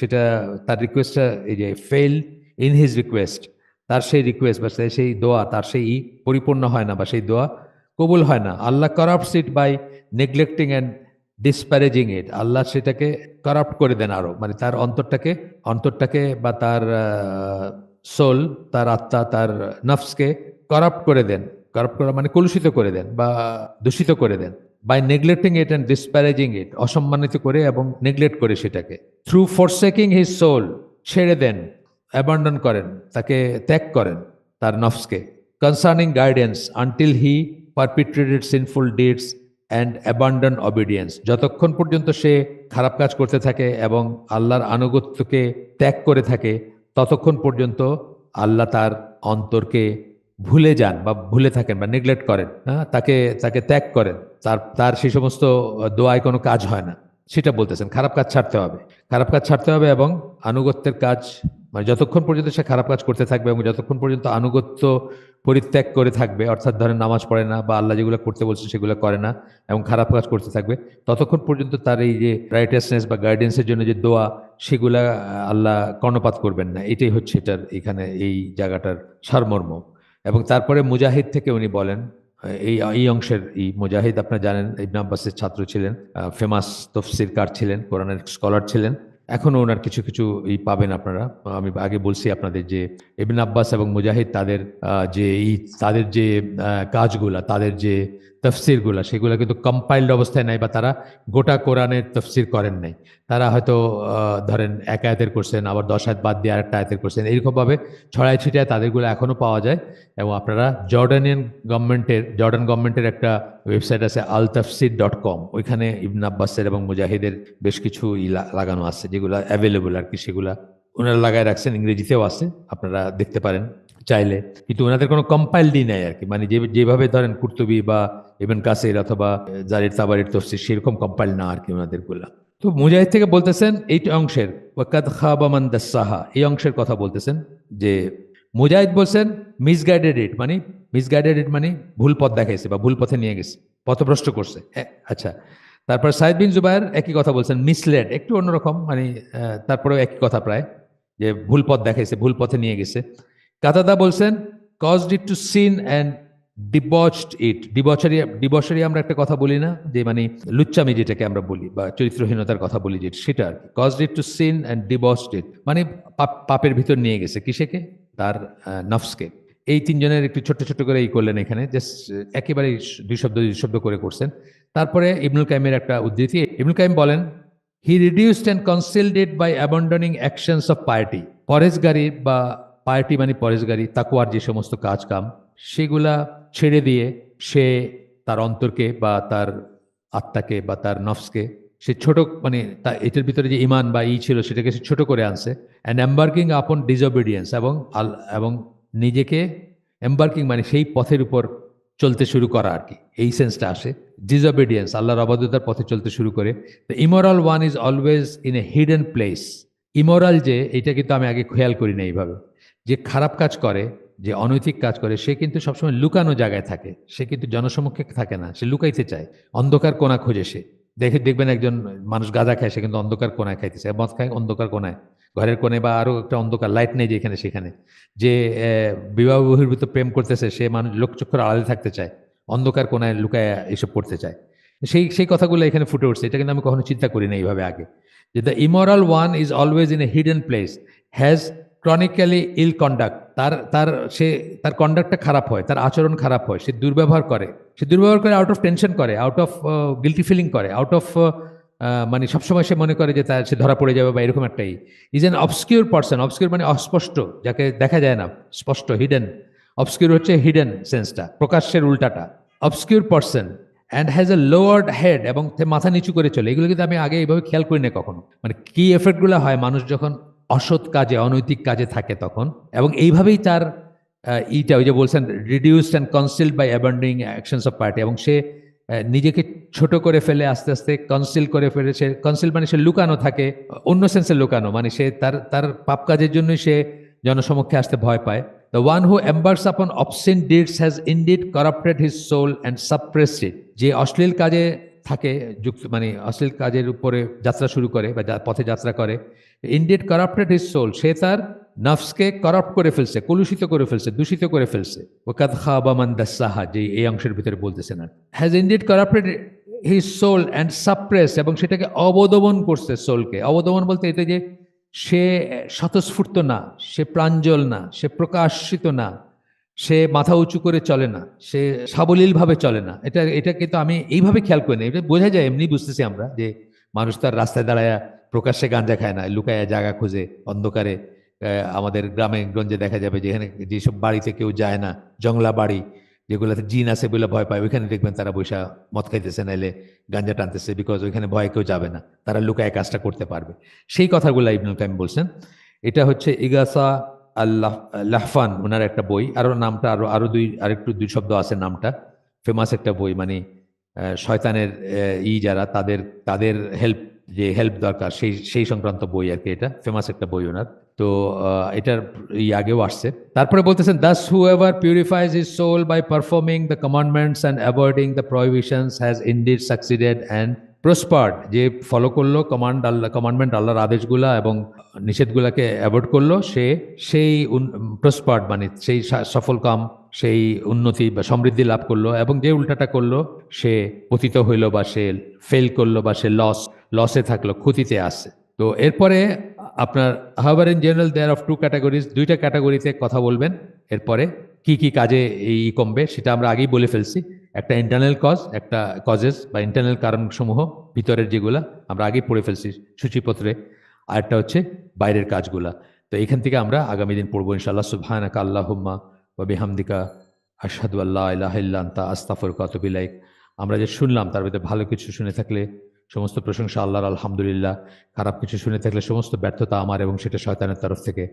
A: সেটা তার রিকোয়েস্টটা, এই যে ফেল ইন হিজ রিকোয়েস্ট, তার সেই রিকোয়েস্ট বা সেই দোয়া, তার সেই পরিপূর্ণ হয় না, বা সেই দোয়া কবুল হয় না। আল্লাহ কারাপ্টস ইট বাই নেগলেক্টিং অ্যান্ড ডিসপ্যারেজিং ইট, আল্লাহ সেটাকে কারাপ্ট করে দেন আরো, মানে তার অন্তরটাকে বা তার সোল, তার আত্মা, তার নফসকে কারাপ্ট করে দেন। কারাপ্ট করা মানে কলুষিত করে দেন বা দূষিত করে দেন। বাই নেগলেক্টিং ইট অ্যান্ড ডিসপ্যারেজিং ইট, অসম্মানিত করে এবং নেগলেক্ট করে সেটাকে। থ্রু ফরসেকিং হিজ সোল, ছেড়ে দেন, অ্যাবান্ডন করেন, তাকে ত্যাগ করেন তার নফসকে। Concerning guidance until he perpetrated sinful deeds and abandon obedience, যতক্ষণ পর্যন্ত সে খারাপ কাজ করতে থাকে এবং আল্লাহর আনুগত্যকে ত্যাগ করে থাকে, ততক্ষণ পর্যন্ত আল্লাহ তার অন্তরকে ভুলে যান বা ভুলে থাকেন বা নেগলেক্ট করেন, হ্যাঁ, তাকে ত্যাগ করেন, তার সেই সমস্ত দোয়ায় কোনো কাজ হয় না। সেটা বলতেছেন, খারাপ কাজ ছাড়তে হবে, খারাপ কাজ ছাড়তে হবে, এবং আনুগত্যের কাজ, মানে যতক্ষণ পর্যন্ত সে খারাপ কাজ করতে থাকবে এবং যতক্ষণ পর্যন্ত আনুগত্য পরিত্যাগ করে থাকবে, অর্থাৎ ধরেন নামাজ পড়ে না বা আল্লাহ যেগুলো করতে বলছে সেগুলো করে না এবং খারাপ কাজ করতে থাকবে, ততক্ষণ পর্যন্ত তার এই যে রাইটাসনেস বা গাইডেন্সের জন্য যে দোয়া, সেগুলা আল্লাহ কর্ণপাত করবেন না। এটাই হচ্ছে এটার এখানে এই জায়গাটার সারমর্ম। এবং তারপরে মুজাহিদ থেকে উনি বলেন, এই অংশের এই মুজাহিদ আপনারা জানেন ইবনে আব্বাসের ছাত্র ছিলেন, ফেমাস তফসিরকার ছিলেন, কোরআনের স্কলার ছিলেন, এখনো ওনার কিছু কিছু পাবেন আপনারা। আমি আগে বলছি আপনাদের যে ইবনে আব্বাস এবং মুজাহিদ তাদের তাদের যে কাজগুলা, তাদের যে তফসিরগুলা, সেগুলো কিন্তু কম্পাইল্ড অবস্থায় নাই, বা তারা গোটা কোরআনের তফসির করেন নাই। তারা হয়তো ধরেন এক আয়াতের করছেন, আবার 10 আয়াত বাদ দিয়ে আরেকটা আয়াতের করছেন, এরকমভাবে ছড়ায় ছিটায় তাদেরগুলো এখনো পাওয়া যায়। এবং আপনারা জর্ডান গভর্নমেন্টের একটা ওয়েবসাইট আছে altafsir.com, ওইখানে ইবনে আব্বাসের এবং মুজাহিদের বেশ কিছু লাগানো আছে, যেগুলো অ্যাভেলেবল আর কি, সেগুলা ওনারা লাগায় রাখছেন, ইংরেজিতেও আছে, আপনারা দেখতে পারেন চাইলে। কিন্তু ওনাদের কোনো কম্পাইলডই নাই আর কি, মানে যেভাবে ধরেন কুর্তুবী বা ইবন কাসির অথবা জারির তাবারির তফসির, সেরকম কম্পাইল না আর কি ওনাদের গুলা। তো মুজাহিদ থেকে বলতেছেন এই অংশের ওয়াকাদ খাবা মান দাসসাহা, এই অংশের কথা বলতেছেন যে মুজাহিদ বলছেন মিসগাইডেড ইট মানে ভুল পথ দেখাইছে বা ভুল পথে নিয়ে গেছে, পথভ্রষ্ট করছে। আচ্ছা, তারপর সাইদ বিন জুবায়ের একই কথা বলছেন, মিসলেড একটু অন্যরকম, মানে তারপরেও একই কথা প্রায়, যে ভুল পথ দেখাইছে, ভুল পথে নিয়ে গেছে। কাতাদা বলছেন caused it to sin and debauched it। ডিবচারি আমরা একটা কথা বলি না, যে মানে লুচ্চামি যেটাকে আমরা বলি, বা চরিত্রহীনতার কথা বলি, যে সেটা আর কি। caused it to sin and debauched it মানে পাপের ভিতর নিয়ে গেছে কিসেকে, তার নফসকে। এই তিনজনের একটু ছোট্ট ছোট্ট করে করলেন এখানে, জাস্ট একেবারে দুই শব্দ করে করছেন। তারপরে ইবনুল কাইমের একটা উদ্ধৃতি, ইবনুল কাইম বলেন he reduced and concealed it by abandoning actions of piety. পরেশগারি বা পার্টি মানে পরেশগারি, তাকওয়ার যে সমস্ত কাজ কাম, সেগুলা ছেড়ে দিয়ে সে তার অন্তরকে বা তার আত্মাকে বা তার নফসকে সে ছোট, মানে এটার ভিতরে যে ইমান বা ছিল সেটাকে সে ছোট করে আনছে। অ্যান্ড এম্বার্কিং আপন ডিসঅবিডিয়েন্স, এবং নিজেকে এম্বার্কিং মানে সেই পথের উপর চলতে শুরু করা আর কি, এই সেন্সটা আসে। ডিসঅবিডিয়েন্স, আল্লাহর অবাধ্যতার পথে চলতে শুরু করে। The immoral one is always in a hidden place. Immoral যে, এটা কিন্তু আমি আগে খেয়াল করি না এইভাবে, যে খারাপ কাজ করে, যে অনৈতিক কাজ করে, সে কিন্তু সবসময় লুকানো জায়গায় থাকে, সে কিন্তু জনসমক্ষে থাকে না, সে লুকাইতে চায়, অন্ধকার কোণা খোঁজে সে। দেখবেন একজন মানুষ গাঁজা খায়, সে কিন্তু অন্ধকার কোণায় খাইতেছে, মদ খায় অন্ধকার কোণায়, ঘরের কোণে, বা আরো একটা অন্ধকার লাইট নেই যেখানে সেখানে। যে বিবাহ বহির্ভূত প্রেম করতেছে, সে মানুষ লোকচক্ষুর আড়ালে থাকতে চায়, অন্ধকার কোণায় লুকায় এসব করতে চায়। সেই কথাগুলো এখানে ফুটে উঠছে, এটা কিন্তু আমি কখনো চিন্তা করি না এইভাবে আগে, যে the immoral one is always in a hidden place, has chronically ill conduct. তার কন্ডাক্টটা খারাপ হয়, তার আচরণ খারাপ হয়, সে দুর্ব্যবহার করে আউট অফ টেনশন করে, আউট অফ গিল্টি ফিলিং করে, আউট অফ মানে সবসময় সে মনে করে যে সে ধরা পড়ে যাবে বা এরকম একটাই। Is an obscure person, obscure মানে অস্পষ্ট, যাকে দেখা যায় না, স্পষ্ট, হিডেন। অবসকিউর হচ্ছে হিডেন সেন্সটা, প্রকাশ্যের উল্টাটা। Obscure person and has a lowered head, এবং মাথা নিচু করে চলে। এগুলো কিন্তু আমি আগে এইভাবে খেয়াল করি না কখনো, মানে কি এফেক্টগুলো হয় মানুষ যখন অসৎ কাজে, অনৈতিক কাজে থাকে তখন। এবং এইভাবেই তার ওই যে বলছেন reduced and concealed by abandoning actions of party, এবং সে নিজেকে ছোট করে ফেলে, আস্তে আস্তে কনসিল করে ফেলে। সে কনসিল মানে সে লুকানো থাকে, অন্য সেন্সে লুকানো, মানে সে তার পাপ কাজের জন্যই সে জনসমক্ষে আসতে ভয় পায়। The one who embarks upon obscene deeds has indeed corrupted his soul and suppressed it. যে অশ্লীল কাজে থাকে, মানে অশ্লীল কাজের উপরে যাত্রা শুরু করে বা পথে যাত্রা করে, ইনডিড করাপ্টেড হিজ সোল, সে তার নফসকে করাপ্ট করে ফেলছে, কলুষিত করে ফেলছে, দূষিত করে ফেলছে। ওয়াকাদ খাবা মান দাসসাহা, যে এই অংশের ভিতরে বলতেছেন, আর has indeed corrupted his soul and suppress, এবং সেটাকে অবদমন করছে, সোলকে অবদমন বলতে এটা যে সে স্বতঃস্ফূর্ত না, সে প্রাঞ্জল না, সে প্রকাশিত না, সে মাথা উঁচু করে চলে না, সে সাবলীলভাবে চলে না। এটা কিন্তু আমি এইভাবে খেয়াল করি না, এটা বোঝা যায়, এমনি বুঝতেছি আমরা যে মানুষ তার রাস্তায় দাঁড়ায় প্রকাশ্যে গাঁজা খায় না, লুকায় জায়গা খুঁজে অন্ধকারে। আমাদের গ্রামে গঞ্জে দেখা যাবে যেখানে যেসব বাড়িতে কেউ যায় না, জংলা বাড়ি যেগুলোতে জিন আছে বলে ভয় পায়, ওইখানে দেখবেন তারা বৈশা মদ খাইতেছে, নাইলে গাঁজা টানতেছে, বিকজ ওইখানে ভয় কেউ যাবে না, তারা লুকায় কাজটা করতে পারবে। সেই কথাগুলো ইবনুল কাইম বলছেন। এটা হচ্ছে ইগাসা আল্লাহ লাহফান, ওনার একটা বই, আরো নামটা আরেকটু দুই শব্দ আছে, নামটা ফেমাস একটা বই, মানে শয়তানের যারা তাদের হেল্প দরকার, সেই সংক্রান্ত বই আর কি। এটা ফেমাস একটা বই ওনার। তো এটার আগেও আসছে। তারপরে বলতেছেন thus who ever purifies his soul by performing the commandments and avoiding the prohibitions has indeed succeeded and prospered. যে ফলো করলো কমান্ডমেন্ট, আল্লাহর আদেশগুলা এবং নিষেধগুলাকে অ্যাভয়েড করলো, সেই প্রসপার্ড মানে সেই সফলকাম, সেই উন্নতি বা সমৃদ্ধি লাভ করলো। এবং যে উল্টাটা করলো, সে পতিত হইল, বা সে ফেল করলো, বা সে লসে থাকলো, ক্ষতিতে আসে। তো তো এরপরে আপনার হাওয়ার in general there of two categories, দুইটা ক্যাটাগরিতে কথা বলবেন। এরপরে কি কি কাজে এই কমবে সেটা আমরা আগেই বলে ফেলছি। একটা ইন্টারনাল কজ, একটা কজেস বা ইন্টারনাল কারণসমূহ ভিতরের যেগুলা আমরা আগেই পড়ে ফেলছি সূচিপত্রে, আর একটা হচ্ছে বাইরের কাজগুলা। তো এখান থেকে আমরা আগামী দিন পড়বো ইনশাআল্লাহ। সুবহানাকা আল্লাহুম্মা ওয়া বিহামদিকা আশহাদু আল্লা ইলাহা ইল্লা আনতা আস্তাগফিরুকা ওয়া আতুবু ইলাইক। আমরা যে শুনলাম তার ভিতরে ভালো কিছু শুনে থাকলে সমস্ত প্রশংসা আল্লাহর, আলহামদুলিল্লাহ। খারাপ কিছু শুনে থাকলে সমস্ত ব্যর্থতা আমার এবং সেটা শয়তানের তরফ থেকে।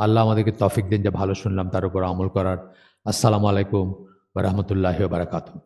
A: আল্লাহ আমাদেরকে তৌফিক দিন যে ভালো শুনলাম তার উপর আমল করার। আসসালামু আলাইকুম ওয়া রাহমাতুল্লাহি ওয়া বারাকাতুহু।